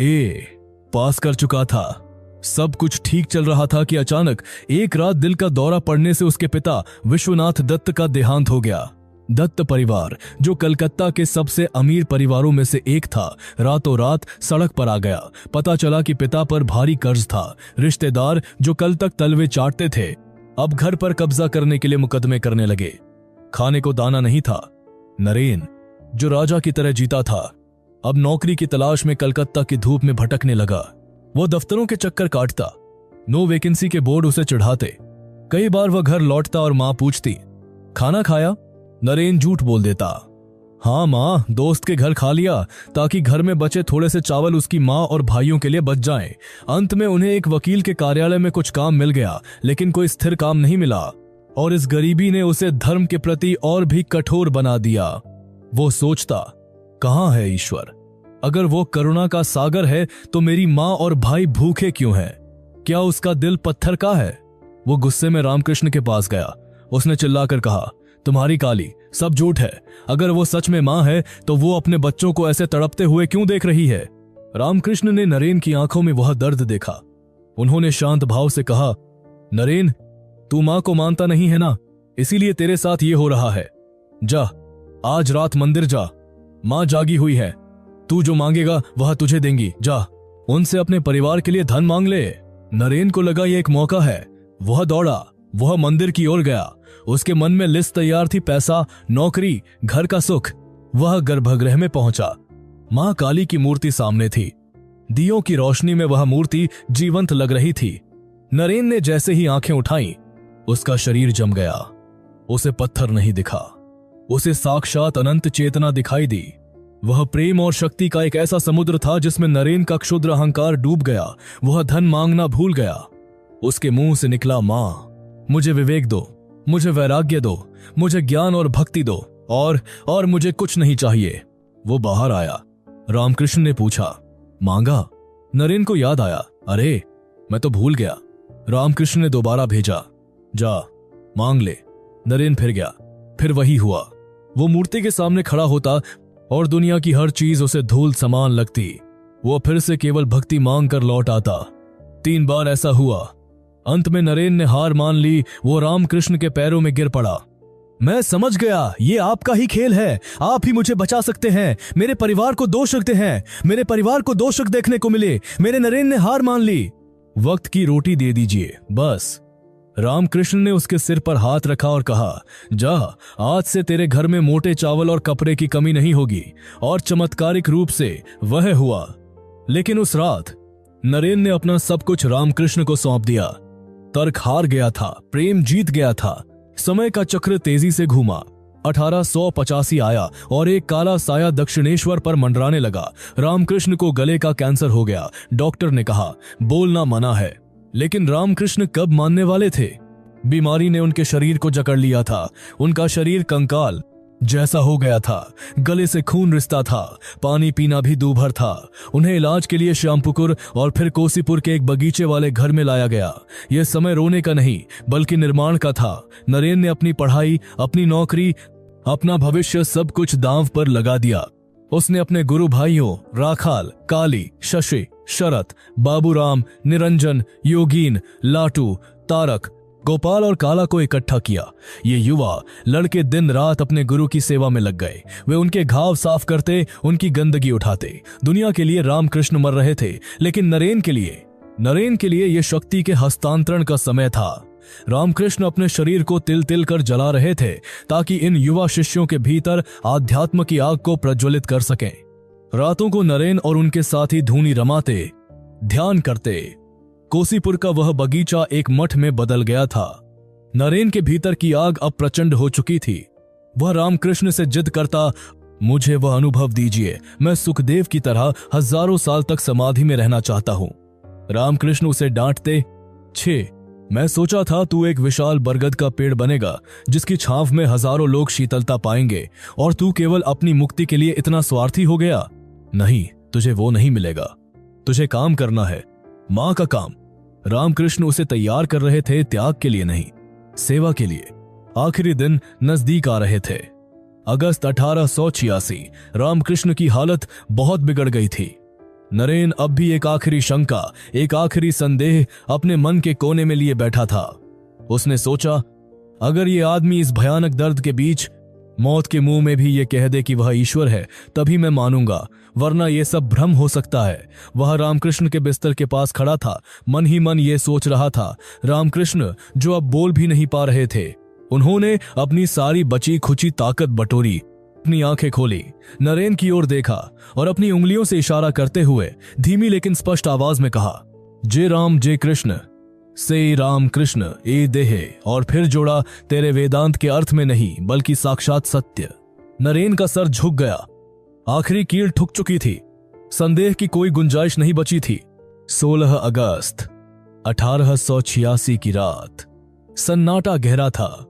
ए पास कर चुका था। सब कुछ ठीक चल रहा था कि अचानक एक रात दिल का दौरा पड़ने से उसके पिता विश्वनाथ दत्त का देहांत हो गया। दत्त परिवार, जो कलकत्ता के सबसे अमीर परिवारों में से एक था, रातों रात सड़क पर आ गया। पता चला कि पिता पर भारी कर्ज था। रिश्तेदार जो कल तक तलवे चाटते थे, अब घर पर कब्जा करने के लिए मुकदमे करने लगे। खाने को दाना नहीं था। नरेन, जो राजा की तरह जीता था, अब नौकरी की तलाश में कलकत्ता की धूप में भटकने लगा। वो दफ्तरों के चक्कर काटता, नो वैकेंसी के बोर्ड उसे चढ़ाते। कई बार वह घर लौटता और मां पूछती, खाना खाया? नरेन झूठ बोल देता, हाँ मां, दोस्त के घर खा लिया, ताकि घर में बचे थोड़े से चावल उसकी मां और भाइयों के लिए बच जाएं। अंत में उन्हें एक वकील के कार्यालय में कुछ काम मिल गया, लेकिन कोई स्थिर काम नहीं मिला, और इस गरीबी ने उसे धर्म के प्रति और भी कठोर बना दिया। वो सोचता, कहां है ईश्वर? अगर वो करुणा का सागर है तो मेरी माँ और भाई भूखे क्यों हैं? क्या उसका दिल पत्थर का है? वो गुस्से में रामकृष्ण के पास गया। उसने चिल्लाकर कहा, तुम्हारी काली, सब झूठ है। अगर वो सच में माँ है तो वो अपने बच्चों को ऐसे तड़पते हुए क्यों देख रही है? रामकृष्ण ने नरेन की आंखों में वह दर्द देखा। उन्होंने शांत भाव से कहा, नरेन, तू माँ को मानता नहीं है ना, इसीलिए तेरे साथ ये हो रहा है। जा, आज रात मंदिर जा, माँ जागी हुई है। तू जो मांगेगा वह तुझे देंगी। जा, उनसे अपने परिवार के लिए धन मांग ले। नरेन को लगा ये एक मौका है। वह दौड़ा, वह मंदिर की ओर गया। उसके मन में लिस्ट तैयार थी, पैसा, नौकरी, घर का सुख। वह गर्भगृह में पहुंचा। मां काली की मूर्ति सामने थी। दियों की रोशनी में वह मूर्ति जीवंत लग रही थी। नरेन ने जैसे ही आंखें उठाई, उसका शरीर जम गया। उसे पत्थर नहीं दिखा, उसे साक्षात अनंत चेतना दिखाई दी। वह प्रेम और शक्ति का एक ऐसा समुद्र था जिसमें नरेन का क्षुद्र अहंकार डूब गया। वह धन मांगना भूल गया। उसके मुंह से निकला, मां, मुझे विवेक दो, मुझे वैराग्य दो, मुझे ज्ञान और भक्ति दो, और मुझे कुछ नहीं चाहिए। वो बाहर आया। रामकृष्ण ने पूछा, मांगा? नरेन को याद आया, अरे मैं तो भूल गया। रामकृष्ण ने दोबारा भेजा, जा मांग ले। नरेन फिर गया। फिर वही हुआ। वो मूर्ति के सामने खड़ा होता और दुनिया की हर चीज उसे धूल समान लगती। वो फिर से केवल भक्ति मांग कर लौट आता। 3 बार ऐसा हुआ। अंत में नरेन ने हार मान ली। वो रामकृष्ण के पैरों में गिर पड़ा। मैं समझ गया, ये आपका ही खेल है। आप ही मुझे बचा सकते हैं। मेरे परिवार को दोष रखते हैं। मेरे परिवार को दोषक देखने को मिले। मेरे नरेन ने हार मान ली। वक्त की रोटी दे दीजिए बस। रामकृष्ण ने उसके सिर पर हाथ रखा और कहा, जा, आज से तेरे घर में मोटे चावल और कपड़े की कमी नहीं होगी। और चमत्कारिक रूप से वह हुआ। लेकिन उस रात नरेन ने अपना सब कुछ रामकृष्ण को सौंप दिया। तर्क हार गया था, प्रेम जीत गया था। समय का चक्र तेजी से घूमा। 1885 आया और एक काला साया दक्षिणेश्वर पर मंडराने लगा। रामकृष्ण को गले का कैंसर हो गया। डॉक्टर ने कहा, बोलना मना है। लेकिन रामकृष्ण कब मानने वाले थे? बीमारी ने उनके शरीर को जकड़ लिया था। उनका शरीर कंकाल जैसा हो गया था। गले से खून रिसता था। पानी पीना भी दूभर था। उन्हें इलाज के लिए श्यामपुकुर और फिर कोसीपुर के एक बगीचे वाले घर में लाया गया। यह समय रोने का नहीं बल्कि निर्माण का था। नरेन ने अपनी पढ़ाई, अपनी नौकरी, अपना भविष्य सब कुछ दांव पर लगा दिया। उसने अपने गुरु भाइयों राखाल, काली, शशि, शरत, बाबूराम, निरंजन, योगीन, लाटू, तारक, गोपाल और काला को इकट्ठा किया। ये युवा लड़के दिन रात अपने गुरु की सेवा में लग गए। वे उनके घाव साफ करते, उनकी गंदगी उठाते। दुनिया के लिए रामकृष्ण मर रहे थे, लेकिन नरेन के लिए यह शक्ति के हस्तांतरण का समय था। रामकृष्ण अपने शरीर को तिल तिल कर जला रहे थे ताकि इन युवा शिष्यों के भीतर आध्यात्म की आग को प्रज्वलित कर सकें। रातों को नरेन और उनके साथी धूनी रमाते, ध्यान करते। कोसीपुर का वह बगीचा एक मठ में बदल गया था। नरेन के भीतर की आग अब प्रचंड हो चुकी थी। वह रामकृष्ण से जिद करता, मुझे वह अनुभव दीजिए। मैं सुखदेव की तरह हजारों साल तक समाधि में रहना चाहता हूं। रामकृष्ण उसे डांटते, छे, मैं सोचा था तू एक विशाल बरगद का पेड़ बनेगा जिसकी छांव में हजारों लोग शीतलता पाएंगे, और तू केवल अपनी मुक्ति के लिए इतना स्वार्थी हो गया। नहीं, तुझे वो नहीं मिलेगा। तुझे काम करना है, मां का काम। रामकृष्ण उसे तैयार कर रहे थे, त्याग के लिए नहीं, सेवा के लिए। आखिरी दिन नजदीक आ रहे थे। अगस्त 1886। रामकृष्ण की हालत बहुत बिगड़ गई थी। नरेन अब भी एक आखिरी शंका, एक आखिरी संदेह अपने मन के कोने में लिए बैठा था। उसने सोचा, अगर ये आदमी इस भयानक दर्द के बीच मौत के मुंह में भी ये कह दे कि वह ईश्वर है, तभी मैं मानूंगा, वरना ये सब भ्रम हो सकता है। वह रामकृष्ण के बिस्तर के पास खड़ा था, मन ही मन ये सोच रहा था। रामकृष्ण जो अब बोल भी नहीं पा रहे थे, उन्होंने अपनी सारी बची खुची ताकत बटोरी, अपनी आंखें खोली, नरेन की ओर देखा और अपनी उंगलियों से इशारा करते हुए धीमी लेकिन स्पष्ट आवाज में कहा, जय राम जय कृष्ण, से राम कृष्ण ए देहे। और फिर जोड़ा, तेरे वेदांत के अर्थ में नहीं बल्कि साक्षात सत्य। नरेन का सर झुक गया। आखिरी कील ठुक चुकी थी। संदेह की कोई गुंजाइश नहीं बची थी। 16 अगस्त 1886 की रात। सन्नाटा गहरा था।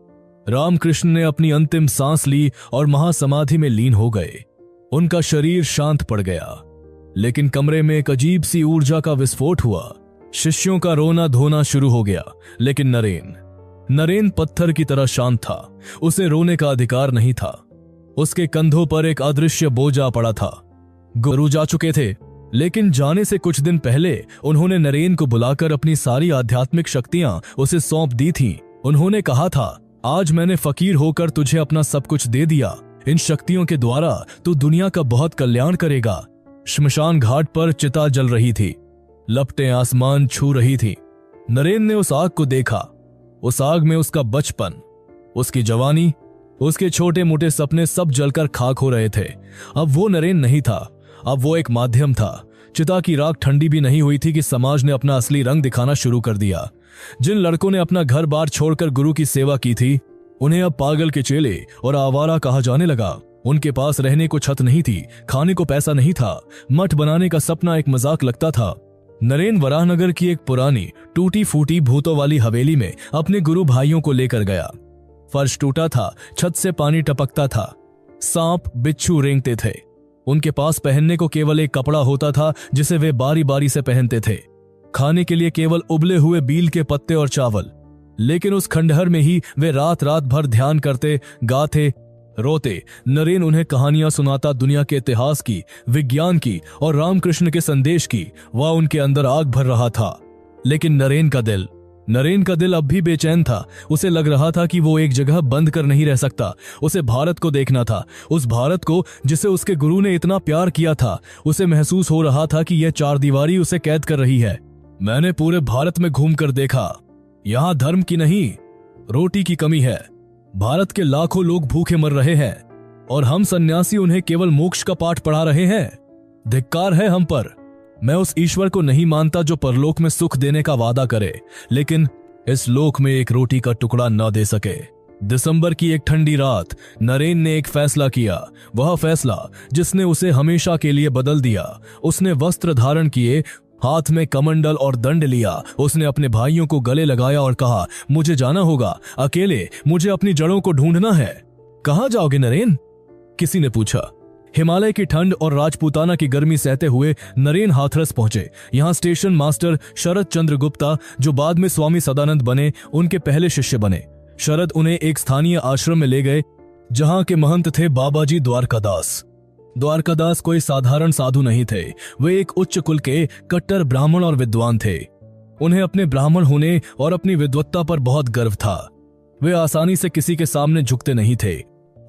रामकृष्ण ने अपनी अंतिम सांस ली और महासमाधि में लीन हो गए। उनका शरीर शांत पड़ गया। लेकिन कमरे में एक अजीब सी ऊर्जा का विस्फोट हुआ। शिष्यों का रोना धोना शुरू हो गया, लेकिन नरेन पत्थर की तरह शांत था। उसे रोने का अधिकार नहीं था। उसके कंधों पर एक अदृश्य बोझ पड़ा था। गुरु जा चुके थे, लेकिन जाने से कुछ दिन पहले उन्होंने नरेन को बुलाकर अपनी सारी आध्यात्मिक शक्तियां उसे सौंप दी थीं। उन्होंने कहा था, आज मैंने फकीर होकर तुझे अपना सब कुछ दे दिया। इन शक्तियों के द्वारा तू दुनिया का बहुत कल्याण करेगा। श्मशान घाट पर चिता जल रही थी, लपटें आसमान छू रही थी। नरेन ने उस आग को देखा। उस आग में उसका बचपन, उसकी जवानी, उसके छोटे मोटे सपने सब जलकर खाक हो रहे थे। अब वो नरेन नहीं था, अब वो एक माध्यम था। चिता की राख ठंडी भी नहीं हुई थी कि समाज ने अपना असली रंग दिखाना शुरू कर दिया। जिन लड़कों ने अपना घर बार छोड़कर गुरु की सेवा की थी, उन्हें अब पागल के चेले और आवारा कहा जाने लगा। उनके पास रहने को छत नहीं थी, खाने को पैसा नहीं था, मठ बनाने का सपना एक मजाक लगता था। नरेन वराहनगर की एक पुरानी टूटी फूटी भूतों वाली हवेली में अपने गुरु भाइयों को लेकर गया। फर्श टूटा था, छत से पानी टपकता था, सांप बिच्छू रेंगते थे। उनके पास पहनने को केवल एक कपड़ा होता था जिसे वे बारी बारी से पहनते थे। खाने के लिए केवल उबले हुए बील के पत्ते और चावल। लेकिन उस खंडहर में ही वे रात रात भर ध्यान करते, गाते, रोते। नरेन उन्हें कहानियां सुनाता, दुनिया के इतिहास की, विज्ञान की और रामकृष्ण के संदेश की। वह उनके अंदर आग भर रहा था। लेकिन नरेन का दिल अब भी बेचैन था। उसे लग रहा था कि वो एक जगह बंद कर नहीं रह सकता। उसे भारत को देखना था, उस भारत को जिसे उसके गुरु ने इतना प्यार किया था। उसे महसूस हो रहा था कि यह चारदीवारी उसे कैद कर रही है। मैंने पूरे भारत में घूमकर देखा, यहाँ धर्म की नहीं, रोटी की कमी है। भारत के लाखों लोग भूखे मर रहे हैं और हम सन्यासी उन्हें केवल मोक्ष का पाठ पढ़ा रहे हैं। धिक्कार है हम पर। मैं उस ईश्वर को नहीं मानता जो परलोक में सुख देने का वादा करे, लेकिन इस लोक में एक रोटी का टुकड़ा न दे सके। दिसंबर की एक ठंडी रात नरेन ने एक फैसला किया, वह फैसला जिसने उसे हमेशा के लिए बदल दिया। उसने वस्त्र धारण किए, हाथ में कमंडल और दंड लिया। उसने अपने भाइयों को गले लगाया और कहा, मुझे जाना होगा, अकेले मुझे अपनी जड़ों को ढूंढना है। कहाँ जाओगे नरेन? किसी ने पूछा। हिमालय की ठंड और राजपूताना की गर्मी सहते हुए नरेन हाथरस पहुंचे। यहाँ स्टेशन मास्टर शरद चंद्र गुप्ता, जो बाद में स्वामी सदानंद बने, उनके पहले शिष्य बने। शरद उन्हें एक स्थानीय आश्रम में ले गए, जहाँ के महंत थे बाबाजी द्वारकादास। द्वारकादास कोई साधारण साधु नहीं थे। वे एक उच्च कुल के कट्टर ब्राह्मण और विद्वान थे। उन्हें अपने ब्राह्मण होने और अपनी विद्वत्ता पर बहुत गर्व था। वे आसानी से किसी के सामने झुकते नहीं थे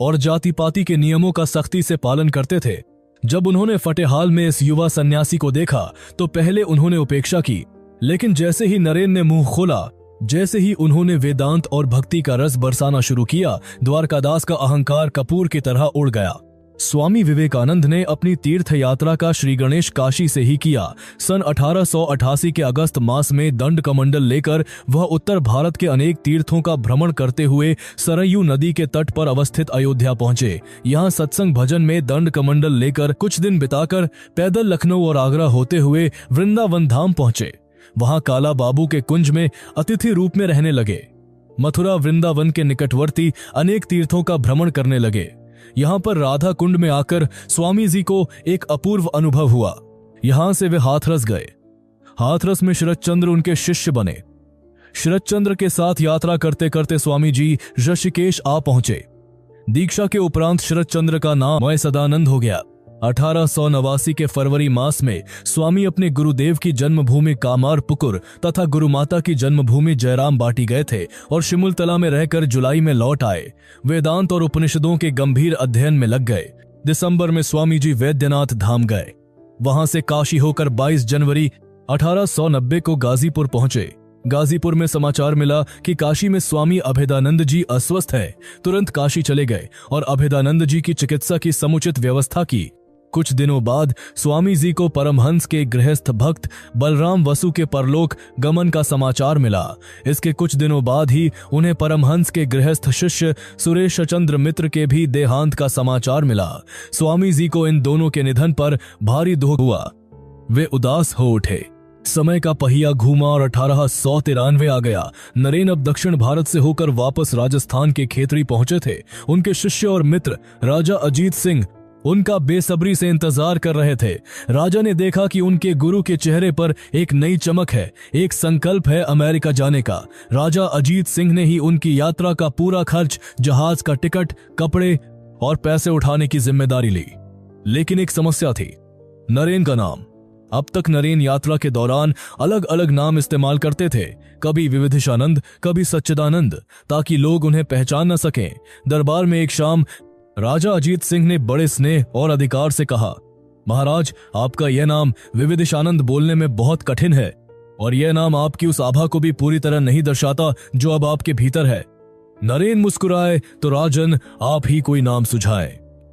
और जाति पाति के नियमों का सख्ती से पालन करते थे। जब उन्होंने फटेहाल में इस युवा सन्यासी को देखा तो पहले उन्होंने उपेक्षा की, लेकिन जैसे ही नरेन ने मुंह खोला, जैसे ही उन्होंने वेदांत और भक्ति का रस बरसाना शुरू किया, द्वारकादास का अहंकार कपूर की तरह उड़ गया। स्वामी विवेकानंद ने अपनी तीर्थ यात्रा का श्री गणेश काशी से ही किया। सन 1888 के अगस्त मास में दंड कमंडल लेकर वह उत्तर भारत के अनेक तीर्थों का भ्रमण करते हुए सरयू नदी के तट पर अवस्थित अयोध्या पहुंचे। यहाँ सत्संग भजन में दंड कमंडल लेकर कुछ दिन बिताकर पैदल लखनऊ और आगरा होते हुए वृंदावन धाम पहुंचे। वहां काला बाबू के कुंज में अतिथि रूप में रहने लगे। मथुरा वृंदावन के निकटवर्ती अनेक तीर्थों का भ्रमण करने लगे। यहाँ पर राधा कुंड में आकर स्वामी जी को एक अपूर्व अनुभव हुआ। यहां से वे हाथरस गए। हाथरस में शरदचंद्र उनके शिष्य बने। शरदचंद्र के साथ यात्रा करते करते स्वामी जी ऋषिकेश आ पहुंचे। दीक्षा के उपरांत शरदचंद्र का नाम मय सदानंद हो गया। 1889 के फरवरी मास में स्वामी अपने गुरुदेव की जन्मभूमि कामारपुकुर तथा गुरुमाता की जन्मभूमि जयराम बाटी गए थे और शिमुलतला में रहकर जुलाई में लौट आए। वेदांत और उपनिषदों के गंभीर अध्ययन में लग गए। दिसंबर में स्वामी जी वैद्यनाथ धाम गए। वहां से काशी होकर 22 जनवरी 1890 को गाजीपुर पहुंचे। गाजीपुर में समाचार मिला कि काशी में स्वामी अभेदानंद जी अस्वस्थ है। तुरंत काशी चले गए और अभेदानंद जी की चिकित्सा की समुचित व्यवस्था की। कुछ दिनों बाद स्वामी जी को परमहंस के गृहस्थ भक्त बलराम वसु के परलोक गमन का समाचार मिला। इसके कुछ दिनों बाद ही उन्हें परमहंस के गृहस्थ शिष्य सुरेश चंद्र मित्र के भी देहांत का समाचार मिला। स्वामी जी को इन दोनों के निधन पर भारी दुख हुआ। वे उदास हो उठे। समय का पहिया घूमा और 1893 आ गया। नरेन अब दक्षिण भारत से होकर वापस राजस्थान के खेतरी पहुंचे थे। उनके शिष्य और मित्र राजा अजीत सिंह उनका बेसब्री से इंतजार कर रहे थे। राजा ने देखा कि उनके गुरु के चेहरे पर एक नई चमक है, एक संकल्प है अमेरिका जाने का। राजा अजीत सिंह ने ही उनकी यात्रा का पूरा खर्च, जहाज का टिकट, कपड़े और पैसे उठाने की जिम्मेदारी ली। लेकिन एक समस्या थी, नरेन का नाम। अब तक नरेन यात्रा के दौरान अलग अलग नाम इस्तेमाल करते थे, कभी विविधिशानंद, कभी सच्चिदानंद, ताकि लोग उन्हें पहचान न सकें। दरबार में एक शाम राजा अजीत सिंह ने बड़े स्नेह और अधिकार से कहा, महाराज, आपका यह नाम विविधिशानंद बोलने में बहुत कठिन है और यह नाम आपकी उस आभा को भी पूरी तरह नहीं दर्शाता जो अब आपके भीतर है। नरेन मुस्कुराए तो राजन, आप ही कोई नाम सुझाएं।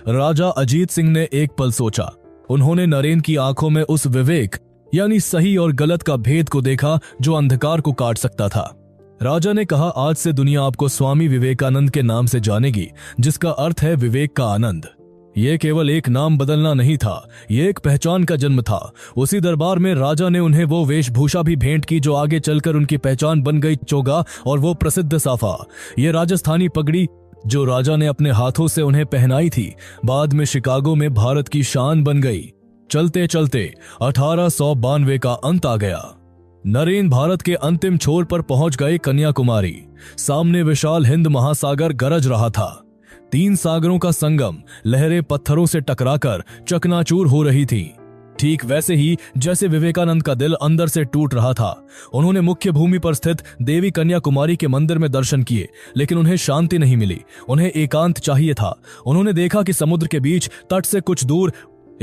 राजा अजीत सिंह ने एक पल सोचा। उन्होंने नरेन की आंखों में उस विवेक यानी सही और गलत का भेद को देखा जो अंधकार को काट सकता था। राजा ने कहा, आज से दुनिया आपको स्वामी विवेकानंद के नाम से जानेगी, जिसका अर्थ है विवेक का आनंद। यह केवल एक नाम बदलना नहीं था, यह एक पहचान का जन्म था। उसी दरबार में राजा ने उन्हें वो वेशभूषा भी भेंट की जो आगे चलकर उनकी पहचान बन गई, चोगा और वो प्रसिद्ध साफा। यह राजस्थानी पगड़ी जो राजा ने अपने हाथों से उन्हें पहनाई थी, बाद में शिकागो में भारत की शान बन गई। चलते चलते 1892 का अंत आ गया। नरेन भारत के अंतिम छोर पर पहुंच गए, कन्याकुमारी। सामने विशाल हिंद महासागर गरज रहा था। 3 सागरों का संगम, लहरें पत्थरों से टकराकर चकनाचूर हो रही थी। ठीक वैसे ही जैसे विवेकानंद का दिल अंदर से टूट रहा था। उन्होंने मुख्य भूमि पर स्थित देवी कन्याकुमारी के मंदिर में दर्शन किए, लेकिन उन्हें शांति नहीं मिली। उन्हें एकांत चाहिए था। उन्होंने देखा कि समुद्र के बीच तट से कुछ दूर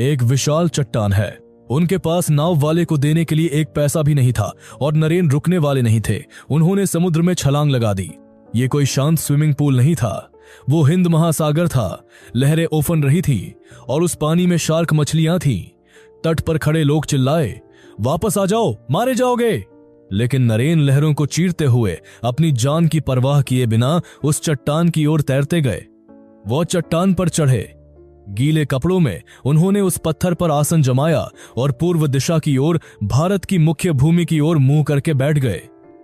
एक विशाल चट्टान है। उनके पास नाव वाले को देने के लिए एक पैसा भी नहीं था और नरेन रुकने वाले नहीं थे। उन्होंने समुद्र में छलांग लगा दी। ये कोई शांत स्विमिंग पूल नहीं था, वो हिंद महासागर था। लहरें उफन रही थी और उस पानी में शार्क मछलियां थीं। तट पर खड़े लोग चिल्लाए, वापस आ जाओ, मारे जाओगे। लेकिन नरेन लहरों को चीरते हुए अपनी जान की परवाह किए बिना उस चट्टान की ओर तैरते गए। वो चट्टान पर चढ़े। गीले कपड़ों में उन्होंने उस पत्थर पर आसन जमाया और पूर्व दिशा की ओर, भारत की मुख्य भूमि की ओर मुंह करके बैठ गए।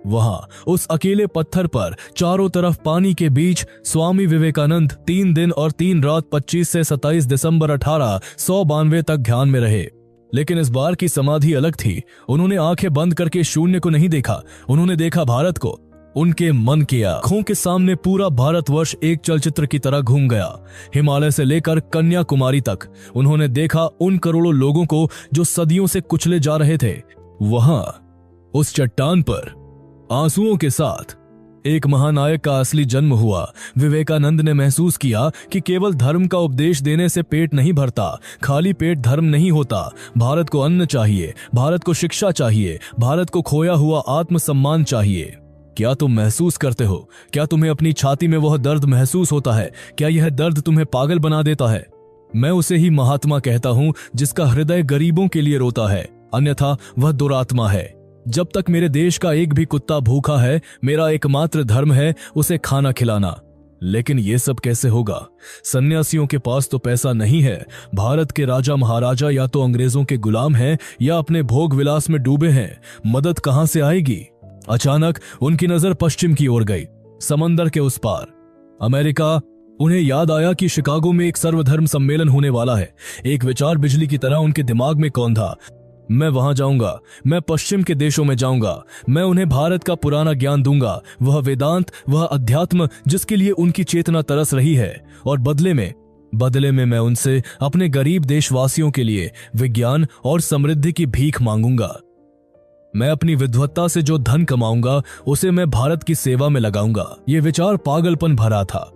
वहां उस अकेले पत्थर पर चारों तरफ पानी के बीच स्वामी विवेकानंद 3 दिन और 3 रात 25 से 27 दिसंबर 1892 तक ध्यान में रहे। लेकिन इस बार की समाधि अलग थी। उन्होंने आंखें बंद करके शून्य को नहीं देखा, उन्होंने देखा भारत को। उनके मन की आंखों के सामने पूरा भारतवर्ष एक चलचित्र की तरह घूम गया। हिमालय से लेकर कन्याकुमारी तक उन्होंने देखा उन करोड़ों लोगों को जो सदियों से कुचले जा रहे थे। वहां उस चट्टान पर आंसुओं के साथ एक महानायक का असली जन्म हुआ। विवेकानंद ने महसूस किया कि केवल धर्म का उपदेश देने से पेट नहीं भरता, खाली पेट धर्म नहीं होता। भारत को अन्न चाहिए, भारत को शिक्षा चाहिए, भारत को खोया हुआ आत्मसम्मान चाहिए। क्या तुम महसूस करते हो? क्या तुम्हें अपनी छाती में वह दर्द महसूस होता है? क्या यह दर्द तुम्हें पागल बना देता है? मैं उसे ही महात्मा कहता हूं जिसका हृदय गरीबों के लिए रोता है, अन्यथा वह दुरात्मा है। जब तक मेरे देश का एक भी कुत्ता भूखा है, मेरा एकमात्र धर्म है उसे खाना खिलाना। लेकिन ये सब कैसे होगा? सन्यासियों के पास तो पैसा नहीं है। भारत के राजा महाराजा या तो अंग्रेजों के गुलाम हैं या अपने भोग विलास में डूबे हैं। मदद कहां से आएगी? अचानक उनकी नजर पश्चिम की ओर गई, समंदर के उस पार अमेरिका। उन्हें याद आया कि शिकागो में एक सर्वधर्म सम्मेलन होने वाला है। एक विचार बिजली की तरह उनके दिमाग में कौंधा, मैं वहां जाऊंगा, मैं पश्चिम के देशों में जाऊंगा, मैं उन्हें भारत का पुराना ज्ञान दूंगा, वह वेदांत, वह अध्यात्म जिसके लिए उनकी चेतना तरस रही है। और बदले में मैं उनसे अपने गरीब देशवासियों के लिए विज्ञान और समृद्धि की भीख मांगूंगा। मैं अपनी विद्वत्ता से जो धन कमाऊंगा उसे मैं भारत की सेवा में लगाऊंगा। ये विचार पागलपन भरा था।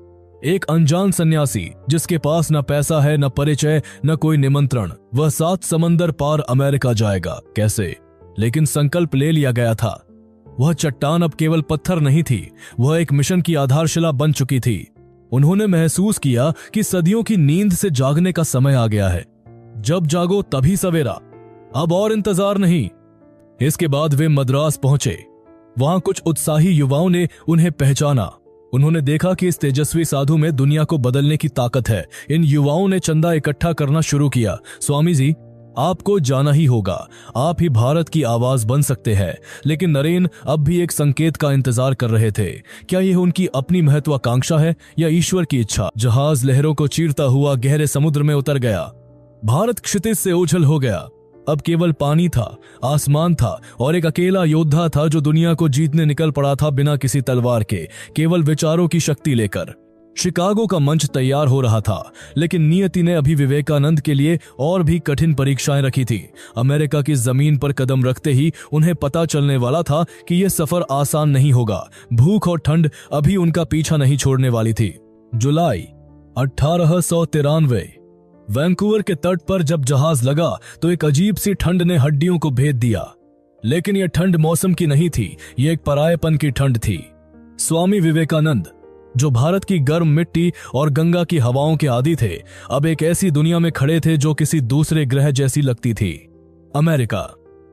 एक अनजान सन्यासी जिसके पास न पैसा है, न परिचय, न कोई निमंत्रण, वह 7 समंदर पार अमेरिका जाएगा कैसे? लेकिन संकल्प ले लिया गया था। वह चट्टान अब केवल पत्थर नहीं थी, वह एक मिशन की आधारशिला बन चुकी थी। उन्होंने महसूस किया कि सदियों की नींद से जागने का समय आ गया है। जब जागो तभी सवेरा, अब और इंतजार नहीं। इसके बाद वे मद्रास पहुंचे। वहां कुछ उत्साही युवाओं ने उन्हें पहचाना। उन्होंने देखा कि इस तेजस्वी साधु में दुनिया को बदलने की ताकत है। इन युवाओं ने चंदा इकट्ठा करना शुरू किया। स्वामी जी, आपको जाना ही होगा, आप ही भारत की आवाज बन सकते हैं। लेकिन नरेन अब भी एक संकेत का इंतजार कर रहे थे। क्या यह उनकी अपनी महत्वाकांक्षा है या ईश्वर की इच्छा? जहाज लहरों को चीरता हुआ गहरे समुद्र में उतर गया। भारत क्षितिज से ओझल हो गया। अब केवल पानी था, आसमान था और एक अकेला योद्धा था जो दुनिया को जीतने निकल पड़ा था, बिना किसी तलवार के, केवल विचारों की शक्ति लेकर। शिकागो का मंच तैयार हो रहा था, लेकिन नियति ने अभी विवेकानंद के लिए और भी कठिन परीक्षाएं रखी थी। अमेरिका की जमीन पर कदम रखते ही उन्हें पता चलने वाला था कि यह सफर आसान नहीं होगा। भूख और ठंड अभी उनका पीछा नहीं छोड़ने वाली थी। जुलाई 1893। वैंकूवर के तट पर जब जहाज लगा तो एक अजीब सी ठंड ने हड्डियों को भेद दिया। लेकिन यह ठंड मौसम की नहीं थी, यह एक परायेपन की ठंड थी। स्वामी विवेकानंद, जो भारत की गर्म मिट्टी और गंगा की हवाओं के आदी थे, अब एक ऐसी दुनिया में खड़े थे जो किसी दूसरे ग्रह जैसी लगती थी। अमेरिका,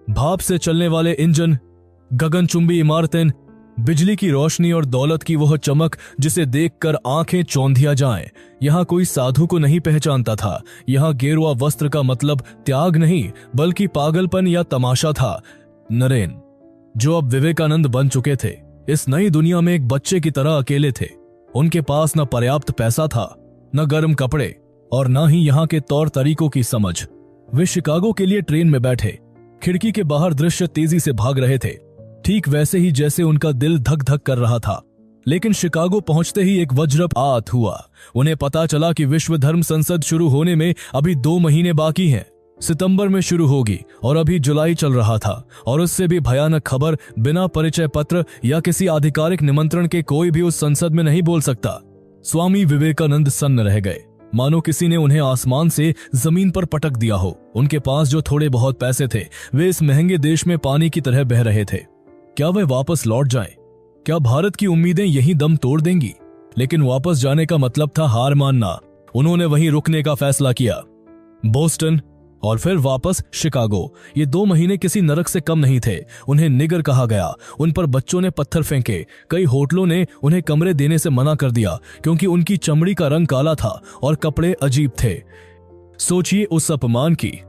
भाप से चलने वाले इंजन, गगनचुंबी इमारतें, बिजली की रोशनी और दौलत की वह चमक जिसे देखकर आंखें चौंधिया जाएं। यहां कोई साधु को नहीं पहचानता था। यहां गेरुआ वस्त्र का मतलब त्याग नहीं, बल्कि पागलपन या तमाशा था। नरेन, जो अब विवेकानंद बन चुके थे, इस नई दुनिया में एक बच्चे की तरह अकेले थे। उनके पास न पर्याप्त पैसा था, न गर्म कपड़े और न ही यहाँ के तौर तरीकों की समझ। वे शिकागो के लिए ट्रेन में बैठे। खिड़की के बाहर दृश्य तेजी से भाग रहे थे, ठीक वैसे ही जैसे उनका दिल धक धक कर रहा था। लेकिन शिकागो पहुंचते ही एक वज्रपात हुआ। उन्हें पता चला कि विश्व धर्म संसद शुरू होने में अभी 2 महीने बाकी हैं। सितंबर में शुरू होगी और अभी जुलाई चल रहा था। और उससे भी भयानक खबर, बिना परिचय पत्र या किसी आधिकारिक निमंत्रण के कोई भी उस संसद में नहीं बोल सकता। स्वामी विवेकानंद सन्न रह गए, मानो किसी ने उन्हें आसमान से जमीन पर पटक दिया हो। उनके पास जो थोड़े बहुत पैसे थे, वे इस महंगे देश में पानी की तरह बह रहे थे। क्या वे वापस लौट जाएं? क्या भारत की उम्मीदें यही दम तोड़ देंगी? लेकिन वापस जाने का मतलब था हार मानना। उन्होंने वहीं रुकने का फैसला किया। बोस्टन और फिर वापस शिकागो। ये 2 महीने किसी नरक से कम नहीं थे। उन्हें निगर कहा गया। उन पर बच्चों ने पत्थर फेंके। कई होटलों ने उन्हें कमरे देने से मना कर दिया क्योंकि उनकी चमड़ी का रंग काला था और कपड़े अजीब थे। सोचिए उस अपमान की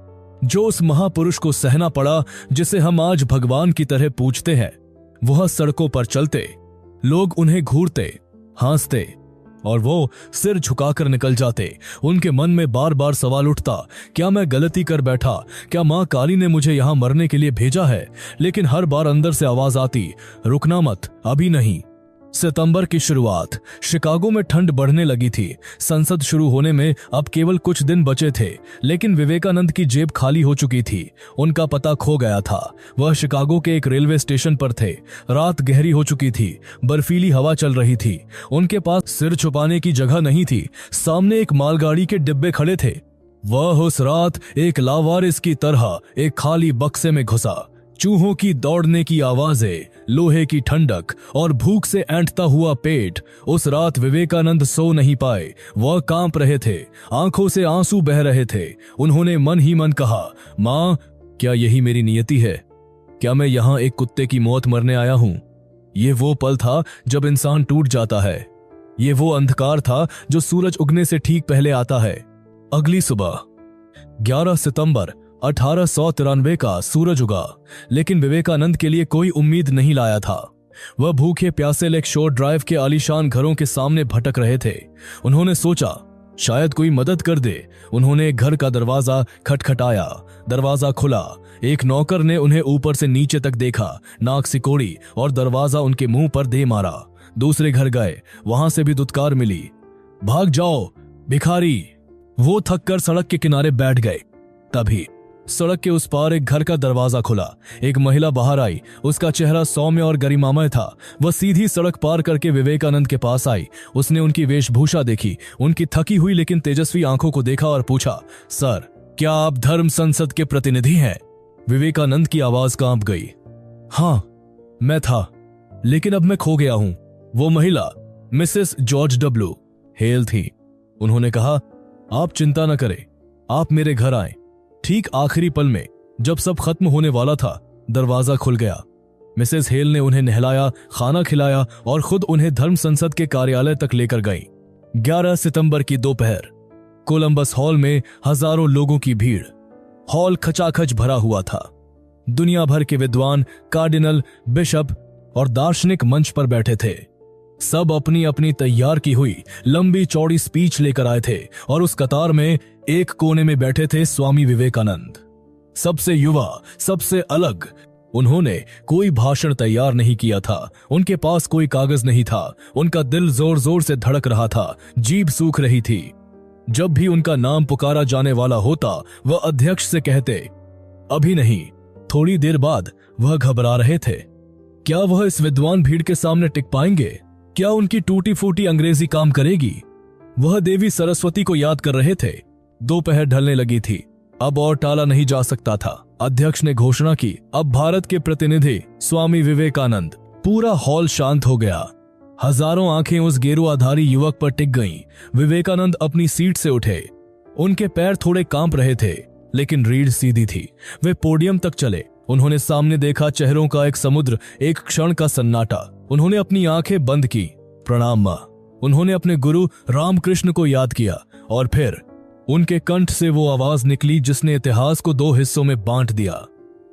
जो उस महापुरुष को सहना पड़ा, जिसे हम आज भगवान की तरह पूजते हैं। वह सड़कों पर चलते, लोग उन्हें घूरते, हंसते और वो सिर झुकाकर निकल जाते। उनके मन में बार बार सवाल उठता, क्या मैं गलती कर बैठा? क्या मां काली ने मुझे यहां मरने के लिए भेजा है? लेकिन हर बार अंदर से आवाज आती, रुकना मत, अभी नहीं। सितंबर की शुरुआत। शिकागो में ठंड बढ़ने लगी थी। संसद शुरू होने में अब केवल कुछ दिन बचे थे, लेकिन विवेकानंद की जेब खाली हो चुकी थी। उनका पता खो गया था। वह शिकागो के एक रेलवे स्टेशन पर थे। रात गहरी हो चुकी थी, बर्फीली हवा चल रही थी। उनके पास सिर छुपाने की जगह नहीं थी। सामने एक मालगाड़ी के डिब्बे खड़े थे। वह उस रात एक लावारिस की तरह एक खाली बक्से में घुसा। चूहों की दौड़ने की आवाजें, लोहे की ठंडक और भूख से ऐंठता हुआ पेट। उस रात विवेकानंद सो नहीं पाए। वह कांप रहे थे, आंखों से आंसू बह रहे थे। उन्होंने मन ही मन कहा, मां, क्या यही मेरी नियति है? क्या मैं यहां एक कुत्ते की मौत मरने आया हूं? ये वो पल था जब इंसान टूट जाता है। ये वो अंधकार था जो सूरज उगने से ठीक पहले आता है। अगली सुबह 11 सितंबर 1893 का सूरज उगा, लेकिन विवेकानंद के लिए कोई उम्मीद नहीं लाया था। वह भूखे प्यासे लेक शोर ड्राइव के आलीशान घरों के सामने भटक रहे थे। उन्होंने सोचा, शायद कोई मदद कर दे। उन्होंने एक घर का दरवाजा खटखटाया। दरवाजा खुला। एक नौकर ने उन्हें ऊपर से नीचे तक देखा, नाक सिकोड़ी और दरवाजा उनके मुंह पर दे मारा। दूसरे घर गए, वहां से भी दुत्कार मिली, भाग जाओ भिखारी। वो थककर सड़क के किनारे बैठ गए। तभी सड़क के उस पार एक घर का दरवाजा खुला। एक महिला बाहर आई। उसका चेहरा सौम्य और गरिमामय था। वह सीधी सड़क पार करके विवेकानंद के पास आई। उसने उनकी वेशभूषा देखी, उनकी थकी हुई लेकिन तेजस्वी आंखों को देखा और पूछा, सर, क्या आप धर्म संसद के प्रतिनिधि हैं? विवेकानंद की आवाज कांप गई। हां, मैं था, लेकिन अब मैं खो गया हूं। वो महिला मिसेस जॉर्ज डब्ल्यू हेल थी। उन्होंने कहा, आप चिंता न करें, आप मेरे घर आए। ठीक आखिरी पल में, जब सब खत्म होने वाला था, दरवाजा खुल गया। मिसेस हेल ने उन्हें नहलाया, खाना खिलाया और खुद उन्हें धर्म संसद के कार्यालय तक लेकर गई। 11 सितंबर की दोपहर, कोलंबस हॉल में हजारों लोगों की भीड़। हॉल खचाखच भरा हुआ था। दुनिया भर के विद्वान, कार्डिनल, बिशप और दार्शनिक मंच पर बैठे थे। सब अपनी अपनी तैयार की हुई लंबी चौड़ी स्पीच लेकर आए थे और उस कतार में एक कोने में बैठे थे स्वामी विवेकानंद, सबसे युवा, सबसे अलग। उन्होंने कोई भाषण तैयार नहीं किया था, उनके पास कोई कागज नहीं था। उनका दिल जोर जोर से धड़क रहा था, जीभ सूख रही थी। जब भी उनका नाम पुकारा जाने वाला होता, वह अध्यक्ष से कहते, अभी नहीं। थोड़ी देर बाद वह घबरा रहे थे। क्या वह इस विद्वान भीड़ के सामने टिक पाएंगे? क्या उनकी टूटी फूटी अंग्रेजी काम करेगी? वह देवी सरस्वती को याद कर रहे थे। दोपहर ढलने लगी थी, अब और टाला नहीं जा सकता था। अध्यक्ष ने घोषणा की, अब भारत के प्रतिनिधि स्वामी विवेकानंद। पूरा हॉल शांत हो गया। हजारों आंखें उस गेरुआधारी युवक पर टिक गईं। विवेकानंद अपनी सीट से उठे। उनके पैर थोड़े कांप रहे थे, लेकिन रीढ़ सीधी थी। वे पोडियम तक चले। उन्होंने सामने देखा चेहरों का एक समुद्र, एक क्षण का सन्नाटा। उन्होंने अपनी आंखें बंद की। प्रणाम मां। उन्होंने अपने गुरु रामकृष्ण को याद किया और फिर उनके कंठ से वो आवाज निकली जिसने इतिहास को दो हिस्सों में बांट दिया।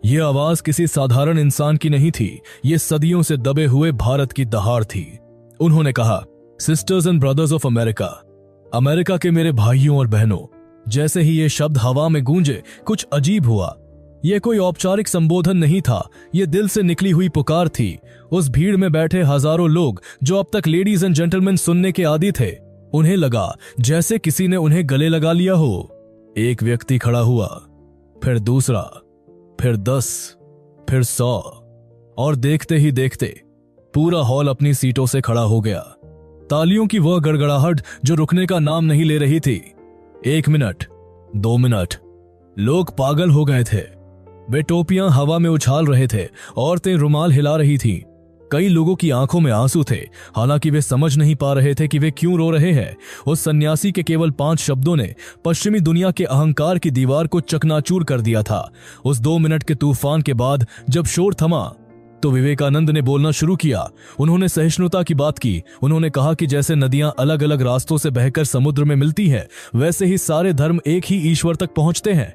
ये आवाज किसी साधारण इंसान की नहीं थी, ये सदियों से दबे हुए भारत की दहाड़ थी। उन्होंने कहा, sisters and brothers of America, America के मेरे भाइयों और बहनों। जैसे ही ये शब्द हवा में गूंजे, कुछ अजीब हुआ। यह कोई औपचारिक संबोधन नहीं था, यह दिल से निकली हुई पुकार थी। उस भीड़ में बैठे हजारों लोग जो अब तक लेडीज एंड जेंटलमैन सुनने के आदी थे, उन्हें लगा जैसे किसी ने उन्हें गले लगा लिया हो। एक व्यक्ति खड़ा हुआ, फिर दूसरा, फिर 10, फिर 100 और देखते ही देखते पूरा हॉल अपनी सीटों से खड़ा हो गया। तालियों की वह गड़गड़ाहट जो रुकने का नाम नहीं ले रही थी। 1 मिनट, 2 मिनट, लोग पागल हो गए थे। वे टोपियां हवा में उछाल रहे थे, औरतें रुमाल हिला रही थीं। कई लोगों की आंखों में आंसू थे, हालांकि वे समझ नहीं पा रहे थे कि वे क्यों रो रहे हैं। उस सन्यासी के केवल 5 शब्दों ने पश्चिमी दुनिया के अहंकार की दीवार को चकनाचूर कर दिया था। उस 2 मिनट के तूफान के बाद जब शोर थमा, तो विवेकानंद ने बोलना शुरू किया। उन्होंने सहिष्णुता की बात की। उन्होंने कहा कि जैसे नदियां अलग अलग रास्तों से बहकर समुद्र में मिलती हैं, वैसे ही सारे धर्म एक ही ईश्वर तक पहुंचते हैं।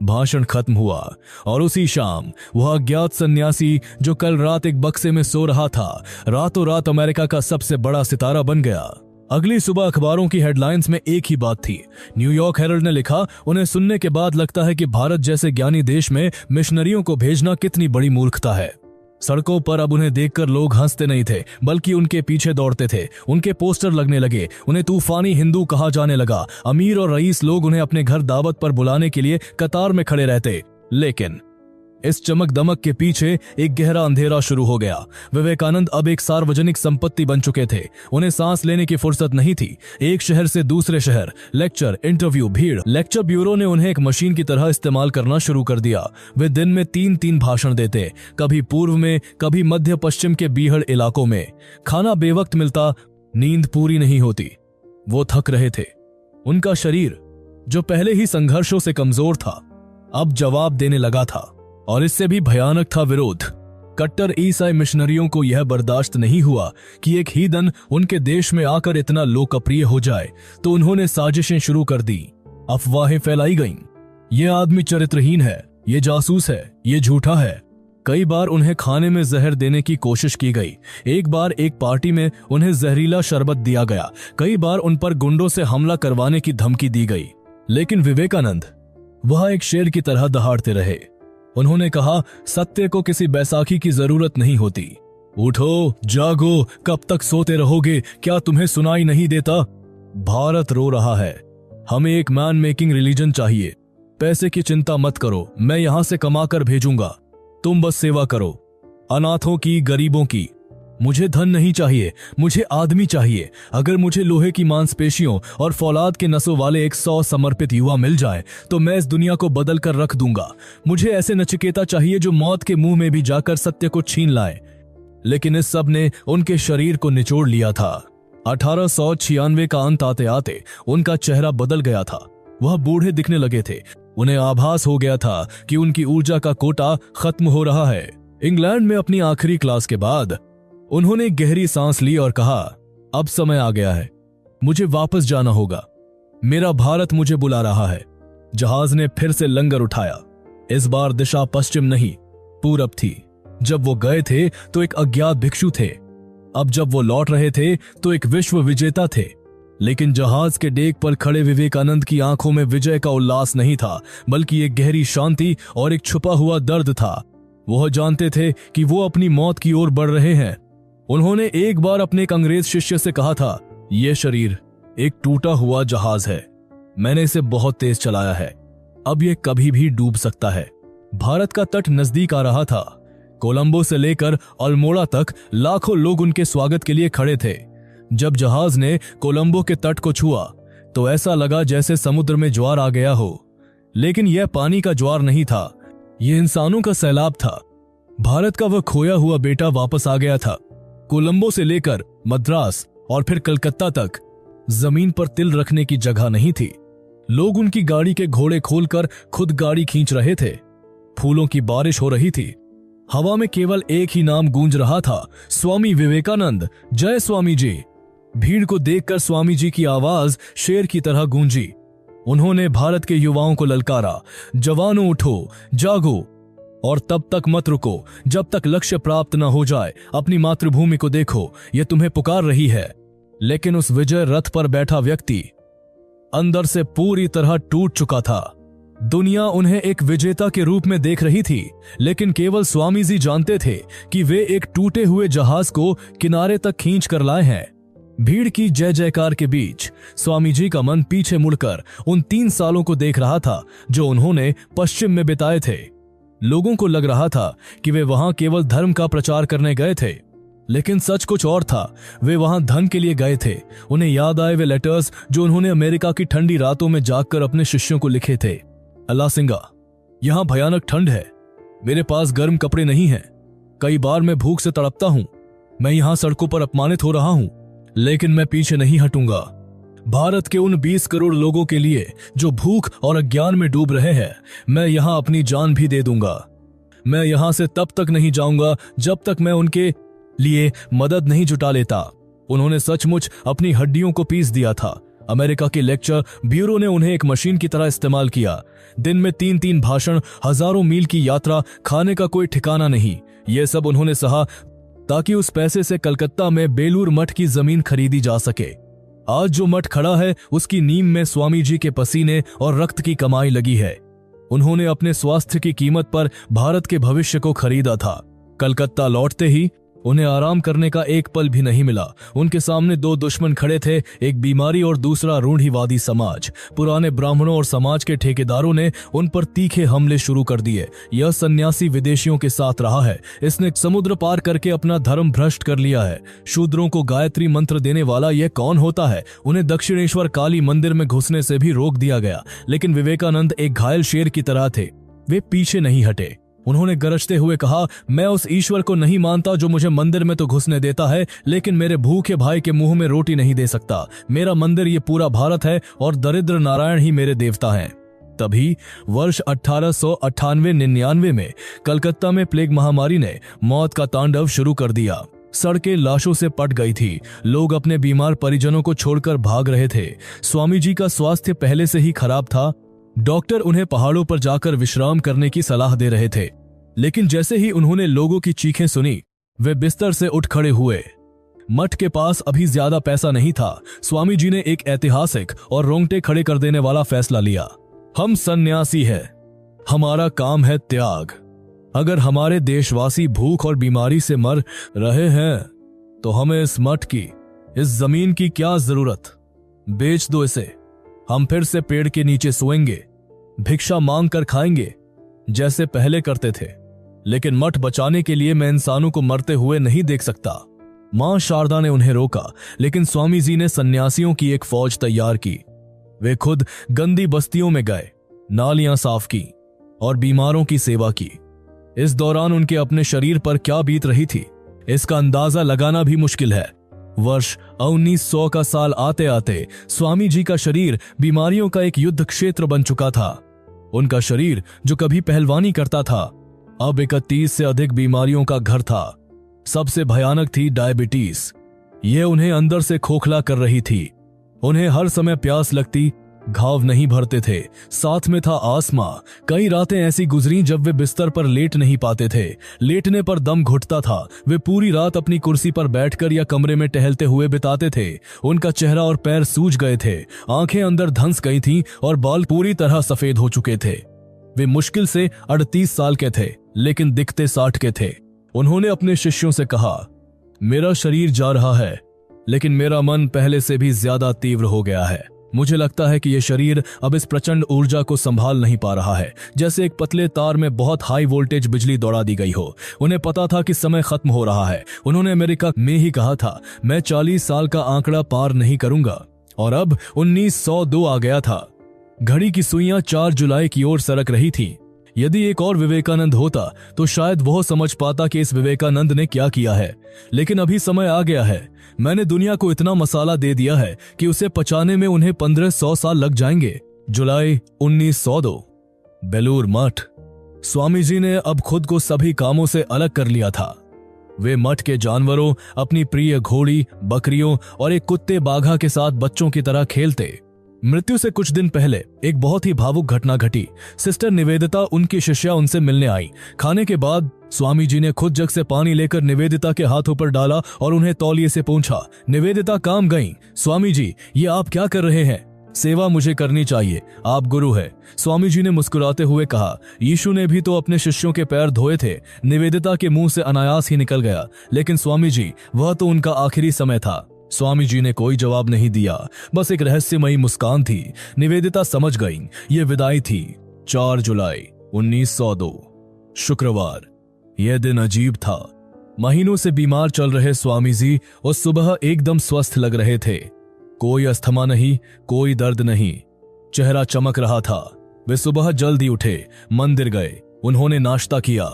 भाषण खत्म हुआ और उसी शाम वह अज्ञात सन्यासी जो कल रात एक बक्से में सो रहा था, रातों रात अमेरिका का सबसे बड़ा सितारा बन गया। अगली सुबह अखबारों की हेडलाइंस में एक ही बात थी। न्यूयॉर्क हेरल्ड ने लिखा, उन्हें सुनने के बाद लगता है कि भारत जैसे ज्ञानी देश में मिशनरियों को भेजना कितनी बड़ी मूर्खता है। सड़कों पर अब उन्हें देखकर लोग हंसते नहीं थे, बल्कि उनके पीछे दौड़ते थे। उनके पोस्टर लगने लगे, उन्हें तूफानी हिंदू कहा जाने लगा। अमीर और रईस लोग उन्हें अपने घर दावत पर बुलाने के लिए कतार में खड़े रहते। लेकिन इस चमक दमक के पीछे एक गहरा अंधेरा शुरू हो गया। विवेकानंद अब एक सार्वजनिक संपत्ति बन चुके थे। उन्हें सांस लेने की फुर्सत नहीं थी। एक शहर से दूसरे शहर, लेक्चर, इंटरव्यू, भीड़। लेक्चर ब्यूरो ने उन्हें एक मशीन की तरह इस्तेमाल करना शुरू कर दिया। वे दिन में 3-3 भाषण देते, कभी पूर्व में, कभी मध्य पश्चिम के बीहड़ इलाकों में। खाना बेवक्त मिलता, नींद पूरी नहीं होती। वो थक रहे थे। उनका शरीर, जो पहले ही संघर्षों से कमजोर था, अब जवाब देने लगा था। और इससे भी भयानक था विरोध। कट्टर ईसाई मिशनरियों को यह बर्दाश्त नहीं हुआ कि एक हीदन उनके देश में आकर इतना लोकप्रिय हो जाए, तो उन्होंने साजिशें शुरू कर दी। अफवाहें फैलाई गईं। यह आदमी चरित्रहीन है, ये जासूस है, ये झूठा है। कई बार उन्हें खाने में जहर देने की कोशिश की गई। एक बार एक पार्टी में उन्हें जहरीला शरबत दिया गया। कई बार उन पर गुंडों से हमला करवाने की धमकी दी गई। लेकिन विवेकानंद वह एक शेर की तरह दहाड़ते रहे। उन्होंने कहा, सत्य को किसी बैसाखी की जरूरत नहीं होती। उठो, जागो, कब तक सोते रहोगे? क्या तुम्हें सुनाई नहीं देता? भारत रो रहा है। हमें एक मैन मेकिंग रिलीजन चाहिए। पैसे की चिंता मत करो, मैं यहां से कमाकर भेजूंगा। तुम बस सेवा करो, अनाथों की, गरीबों की। मुझे धन नहीं चाहिए, मुझे आदमी चाहिए। अगर मुझे लोहे की मांसपेशियों और फौलाद के नसों वाले 100 समर्पित युवा मिल जाए, तो मैं इस दुनिया को बदल कर रख दूंगा। मुझे ऐसे नचिकेता चाहिए जो मौत के मुंह में भी जाकर सत्य को छीन लाए। लेकिन इस सब ने उनके शरीर को निचोड़ लिया था। 1896 का अंत आते आते उनका चेहरा बदल गया था। वह बूढ़े दिखने लगे थे। उन्हें आभास हो गया था कि उनकी ऊर्जा का कोटा खत्म हो रहा है। इंग्लैंड में अपनी आखिरी क्लास के बाद उन्होंने गहरी सांस ली और कहा, अब समय आ गया है, मुझे वापस जाना होगा। मेरा भारत मुझे बुला रहा है। जहाज ने फिर से लंगर उठाया। इस बार दिशा पश्चिम नहीं, पूरब थी। जब वो गए थे तो एक अज्ञात भिक्षु थे, अब जब वो लौट रहे थे तो एक विश्व विजेता थे। लेकिन जहाज के डेक पर खड़े विवेकानंद की आंखों में विजय का उल्लास नहीं था, बल्कि एक गहरी शांति और एक छुपा हुआ दर्द था। वह जानते थे कि वो अपनी मौत की ओर बढ़ रहे हैं। उन्होंने एक बार अपने एक अंग्रेज शिष्य से कहा था, यह शरीर एक टूटा हुआ जहाज है, मैंने इसे बहुत तेज चलाया है, अब यह कभी भी डूब सकता है। भारत का तट नजदीक आ रहा था। कोलंबो से लेकर अल्मोड़ा तक लाखों लोग उनके स्वागत के लिए खड़े थे। जब जहाज ने कोलंबो के तट को छुआ तो ऐसा लगा जैसे समुद्र में ज्वार आ गया हो, लेकिन यह पानी का ज्वार नहीं था, यह इंसानों का सैलाब था। भारत का वह खोया हुआ बेटा वापस आ गया था। कोलंबो से लेकर मद्रास और फिर कलकत्ता तक जमीन पर तिल रखने की जगह नहीं थी। लोग उनकी गाड़ी के घोड़े खोलकर खुद गाड़ी खींच रहे थे। फूलों की बारिश हो रही थी। हवा में केवल एक ही नाम गूंज रहा था, स्वामी विवेकानंद, जय स्वामी जी। भीड़ को देखकर स्वामी जी की आवाज शेर की तरह गूंजी। उन्होंने भारत के युवाओं को ललकारा, जवानों उठो, जागो और तब तक मत रुको जब तक लक्ष्य प्राप्त न हो जाए। अपनी मातृभूमि को देखो, यह तुम्हें पुकार रही है। लेकिन उस विजय रथ पर बैठा व्यक्ति अंदर से पूरी तरह टूट चुका था। दुनिया उन्हें एक विजेता के रूप में देख रही थी, लेकिन केवल स्वामी जी जानते थे कि वे एक टूटे हुए जहाज को किनारे तक खींच कर लाए हैं। भीड़ की जय जयकार के बीच स्वामी जी का मन पीछे मुड़कर उन 3 सालों को देख रहा था जो उन्होंने पश्चिम में बिताए थे। लोगों को लग रहा था कि वे वहां केवल धर्म का प्रचार करने गए थे, लेकिन सच कुछ और था। वे वहां धन के लिए गए थे। उन्हें याद आए वे लेटर्स जो उन्होंने अमेरिका की ठंडी रातों में जागकर अपने शिष्यों को लिखे थे। अल्लाह सिंगा, यहां भयानक ठंड है, मेरे पास गर्म कपड़े नहीं हैं, कई बार मैं भूख से तड़पता हूं, मैं यहां सड़कों पर अपमानित हो रहा हूं, लेकिन मैं पीछे नहीं हटूंगा। भारत के उन 20 करोड़ लोगों के लिए जो भूख और अज्ञान में डूब रहे हैं, मैं यहां अपनी जान भी दे दूंगा। मैं यहां से तब तक नहीं जाऊंगा जब तक मैं उनके लिए मदद नहीं जुटा लेता। उन्होंने सचमुच अपनी हड्डियों को पीस दिया था। अमेरिका के लेक्चर ब्यूरो ने उन्हें एक मशीन की तरह इस्तेमाल किया। दिन में 3-3 भाषण, हजारों मील की यात्रा, खाने का कोई ठिकाना नहीं। यह सब उन्होंने सहा ताकि उस पैसे से कलकत्ता में बेलूर मठ की जमीन खरीदी जा सके। आज जो मठ खड़ा है उसकी नींव में स्वामी जी के पसीने और रक्त की कमाई लगी है। उन्होंने अपने स्वास्थ्य की कीमत पर भारत के भविष्य को खरीदा था। कलकत्ता लौटते ही उन्हें आराम करने का एक पल भी नहीं मिला। उनके सामने 2 दुश्मन खड़े थे, एक बीमारी और दूसरा रूढ़िवादी समाज। पुराने ब्राह्मणों और समाज के ठेकेदारों ने उन पर तीखे हमले शुरू कर दिए। यह सन्यासी विदेशियों के साथ रहा है, इसने समुद्र पार करके अपना धर्म भ्रष्ट कर लिया है। शूद्रों को गायत्री मंत्र देने वाला यह कौन होता है? उन्हें दक्षिणेश्वर काली मंदिर में घुसने से भी रोक दिया गया, लेकिन विवेकानंद एक घायल शेर की तरह थे। वे पीछे नहीं हटे। उन्होंने गरजते हुए कहा, मैं उस ईश्वर को नहीं मानता जो मुझे मंदिर में तो घुसने देता है, लेकिन मेरे भूखे भाई के मुंह में रोटी नहीं दे सकता। मेरा मंदिर ये पूरा भारत है और दरिद्र नारायण ही मेरे देवता हैं। तभी वर्ष 1898-99 में कलकत्ता में प्लेग महामारी ने मौत का तांडव शुरू कर दिया। सड़कें लाशों से पट गई थी। लोग अपने बीमार परिजनों को छोड़कर भाग रहे थे। स्वामी जी का स्वास्थ्य पहले से ही खराब था। डॉक्टर उन्हें पहाड़ों पर जाकर विश्राम करने की सलाह दे रहे थे, लेकिन जैसे ही उन्होंने लोगों की चीखें सुनी, वे बिस्तर से उठ खड़े हुए। मठ के पास अभी ज्यादा पैसा नहीं था। स्वामी जी ने एक ऐतिहासिक और रोंगटे खड़े कर देने वाला फैसला लिया। हम सन्यासी हैं, हमारा काम है त्याग। अगर हमारे देशवासी भूख और बीमारी से मर रहे हैं तो हमें इस मठ की, इस जमीन की क्या जरूरत? बेच दो इसे, हम फिर से पेड़ के नीचे सोएंगे, भिक्षा मांग कर खाएंगे जैसे पहले करते थे। लेकिन मठ बचाने के लिए मैं इंसानों को मरते हुए नहीं देख सकता। मां शारदा ने उन्हें रोका, लेकिन स्वामी जी ने सन्यासियों की एक फौज तैयार की। वे खुद गंदी बस्तियों में गए, नालियां साफ की और बीमारों की सेवा की। इस दौरान उनके अपने शरीर पर क्या बीत रही थी, इसका अंदाजा लगाना भी मुश्किल है। वर्ष 1900 का साल आते आते स्वामी जी का शरीर बीमारियों का एक युद्ध क्षेत्र बन चुका था। उनका शरीर जो कभी पहलवानी करता था, अब 31 से अधिक बीमारियों का घर था। सबसे भयानक थी डायबिटीज। यह उन्हें अंदर से खोखला कर रही थी। उन्हें हर समय प्यास लगती, घाव नहीं भरते थे, साथ में था आसमां। कई रातें ऐसी गुजरी जब वे बिस्तर पर लेट नहीं पाते थे। लेटने पर दम घुटता था। वे पूरी रात अपनी कुर्सी पर बैठकर या कमरे में टहलते हुए बिताते थे। उनका चेहरा और पैर सूज गए थे, आंखें अंदर धंस गई थीं और बाल पूरी तरह सफेद हो चुके थे। वे मुश्किल से 38 साल के थे, लेकिन दिखते 60 के थे। उन्होंने अपने शिष्यों से कहा, मेरा शरीर जा रहा है, लेकिन मेरा मन पहले से भी ज्यादा तीव्र हो गया है। मुझे लगता है कि यह शरीर अब इस प्रचंड ऊर्जा को संभाल नहीं पा रहा है, जैसे एक पतले तार में बहुत हाई वोल्टेज बिजली दौड़ा दी गई हो। उन्हें पता था कि समय खत्म हो रहा है। उन्होंने अमेरिका में ही कहा था, मैं 40 साल का आंकड़ा पार नहीं करूंगा, और अब 1902 आ गया था। घड़ी की सुइयां 4 जुलाई की ओर सरक रही थी। यदि एक और विवेकानंद होता तो शायद वह समझ पाता कि इस विवेकानंद ने क्या किया है, लेकिन अभी समय आ गया है। मैंने दुनिया को इतना मसाला दे दिया है कि उसे पचाने में उन्हें 1500 साल लग जाएंगे। जुलाई 1902, बेलूर मठ। स्वामी जी ने अब खुद को सभी कामों से अलग कर लिया था। वे मठ के जानवरों, अपनी प्रिय घोड़ी, बकरियों और एक कुत्ते बाघा के साथ बच्चों की तरह खेलते। मृत्यु से कुछ दिन पहले एक बहुत ही भावुक घटना घटी। सिस्टर निवेदिता, उनकी शिष्या, उनसे मिलने आई। खाने के बाद स्वामी जी ने खुद जग से पानी लेकर निवेदिता के हाथों पर डाला और उन्हें तौलिए से पूछा। निवेदिता काम गईं। स्वामी जी, ये आप क्या कर रहे हैं? सेवा मुझे करनी चाहिए, आप गुरु हैं। स्वामी जी ने मुस्कुराते हुए कहा, यीशु ने भी तो अपने शिष्यों के पैर धोए थे। निवेदिता के मुंह से अनायास ही निकल गया, लेकिन स्वामी जी, वह तो उनका आखिरी समय था। स्वामी जी ने कोई जवाब नहीं दिया, बस एक रहस्यमयी मुस्कान थी। निवेदिता समझ गई, ये विदाई थी। 4 जुलाई 1902, शुक्रवार। यह दिन अजीब था। महीनों से बीमार चल रहे स्वामी जी उस सुबह एकदम स्वस्थ लग रहे थे। कोई अस्थमा नहीं, कोई दर्द नहीं, चेहरा चमक रहा था। वे सुबह जल्दी उठे, मंदिर गए। उन्होंने नाश्ता किया।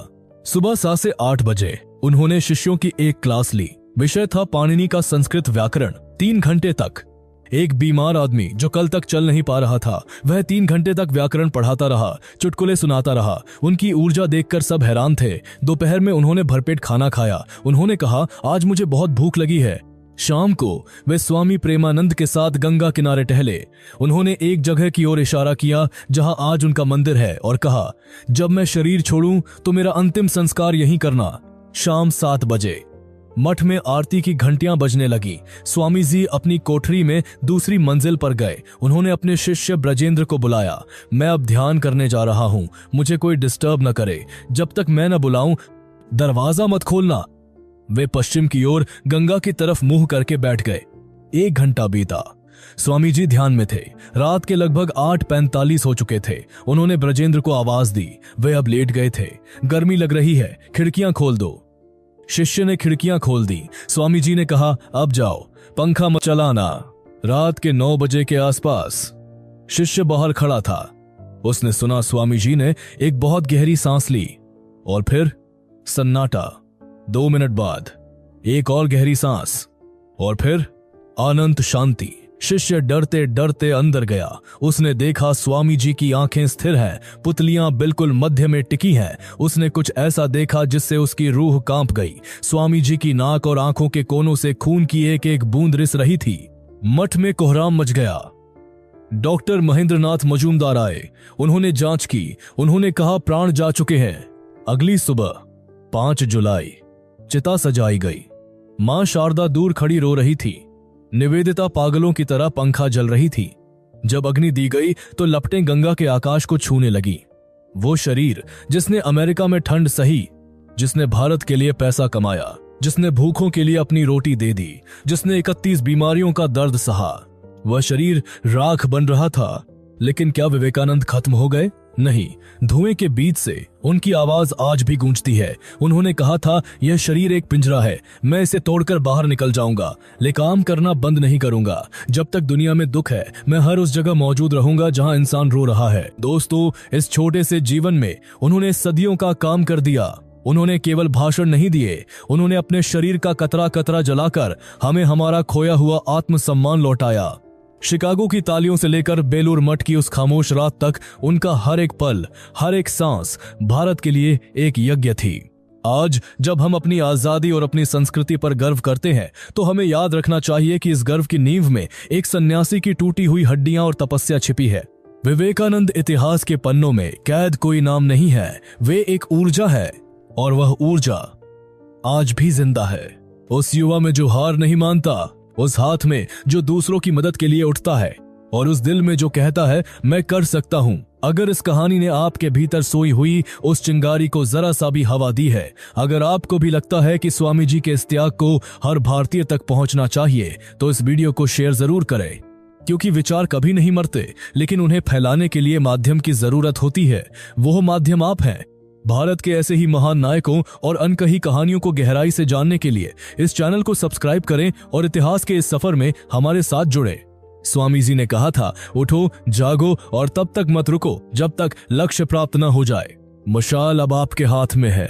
सुबह 7 से 8 बजे उन्होंने शिष्यों की एक क्लास ली। विषय था पाणिनि का संस्कृत व्याकरण। 3 घंटे तक एक बीमार आदमी जो कल तक चल नहीं पा रहा था, वह 3 घंटे तक व्याकरण पढ़ाता रहा, चुटकुले सुनाता रहा। उनकी ऊर्जा देखकर सब हैरान थे। दोपहर में उन्होंने भरपेट खाना खाया। उन्होंने कहा, आज मुझे बहुत भूख लगी है। शाम को वे स्वामी प्रेमानंद के साथ गंगा किनारे टहले। उन्होंने एक जगह की ओर इशारा किया जहां आज उनका मंदिर है और कहा, जब मैं शरीर छोड़ूं तो मेरा अंतिम संस्कार यहीं करना। शाम 7 बजे मठ में आरती की घंटियां बजने लगी। स्वामी जी अपनी कोठरी में दूसरी मंजिल पर गए। उन्होंने अपने शिष्य ब्रजेंद्र को बुलाया। मैं अब ध्यान करने जा रहा हूं, मुझे कोई डिस्टर्ब न करे। जब तक मैं न बुलाऊं, दरवाजा मत खोलना। वे पश्चिम की ओर गंगा की तरफ मुंह करके बैठ गए। 1 घंटा बीता। स्वामी जी ध्यान में थे। रात के लगभग 8:45 हो चुके थे। उन्होंने ब्रजेंद्र को आवाज दी। वे अब लेट गए थे। गर्मी लग रही है, खिड़कियां खोल दो। शिष्य ने खिड़कियां खोल दी। स्वामी जी ने कहा, अब जाओ, पंखा मत चलाना। रात के 9 बजे के आसपास शिष्य बाहर खड़ा था। उसने सुना स्वामी जी ने एक बहुत गहरी सांस ली और फिर सन्नाटा। 2 मिनट बाद एक और गहरी सांस और फिर अनंत शांति। शिष्य डरते डरते अंदर गया। उसने देखा स्वामी जी की आंखें स्थिर हैं, पुतलियां बिल्कुल मध्य में टिकी हैं। उसने कुछ ऐसा देखा जिससे उसकी रूह कांप गई। स्वामी जी की नाक और आंखों के कोनों से खून की एक एक बूंद रिस रही थी। मठ में कोहराम मच गया। डॉक्टर महेंद्रनाथ मजूमदार आए। उन्होंने जांच की। उन्होंने कहा, प्राण जा चुके हैं। अगली सुबह 5 जुलाई चिता सजाई गई। मां शारदा दूर खड़ी रो रही थी। निवेदिता पागलों की तरह पंखा जल रही थी। जब अग्नि दी गई तो लपटें गंगा के आकाश को छूने लगी। वो शरीर जिसने अमेरिका में ठंड सही, जिसने भारत के लिए पैसा कमाया, जिसने भूखों के लिए अपनी रोटी दे दी, जिसने 31 बीमारियों का दर्द सहा, वह शरीर राख बन रहा था। लेकिन क्या विवेकानंद खत्म हो गए? नहीं, धुएं के बीच से उनकी आवाज आज भी गूंजती है। उन्होंने कहा था, यह शरीर एक पिंजरा है, मैं इसे तोड़कर बाहर निकल जाऊंगा, लेकिन काम करना बंद नहीं करूंगा। जब तक दुनिया में दुख है, मैं हर उस जगह मौजूद रहूंगा जहां इंसान रो रहा है। दोस्तों, इस छोटे से जीवन में उन्होंने सदियों का काम कर दिया। उन्होंने केवल भाषण नहीं दिए, उन्होंने अपने शरीर का कतरा कतरा जलाकर हमें हमारा खोया हुआ आत्मसम्मान लौटाया। शिकागो की तालियों से लेकर बेलूर मठ की उस खामोश रात तक उनका हर एक पल, हर एक सांस भारत के लिए एक यज्ञ थी। आज जब हम अपनी आजादी और अपनी संस्कृति पर गर्व करते हैं तो हमें याद रखना चाहिए कि इस गर्व की नींव में एक सन्यासी की टूटी हुई हड्डियां और तपस्या छिपी है। विवेकानंद इतिहास के पन्नों में कैद कोई नाम नहीं है, वे एक ऊर्जा है और वह ऊर्जा आज भी जिंदा है। उस युवा में जो हार नहीं मानता, उस हाथ में जो दूसरों की मदद के लिए उठता है और उस दिल में जो कहता है मैं कर सकता हूं। अगर इस कहानी ने आपके भीतर सोई हुई उस चिंगारी को जरा सा भी हवा दी है, अगर आपको भी लगता है कि स्वामी जी के इस त्याग को हर भारतीय तक पहुंचना चाहिए, तो इस वीडियो को शेयर जरूर करें, क्योंकि विचार कभी नहीं मरते, लेकिन उन्हें फैलाने के लिए माध्यम की जरूरत होती है। वो माध्यम आप हैं। भारत के ऐसे ही महान नायकों और अनकही कहानियों को गहराई से जानने के लिए इस चैनल को सब्सक्राइब करें और इतिहास के इस सफर में हमारे साथ जुड़े। स्वामी जी ने कहा था, उठो, जागो और तब तक मत रुको जब तक लक्ष्य प्राप्त न हो जाए। मशाल अब आपके हाथ में है।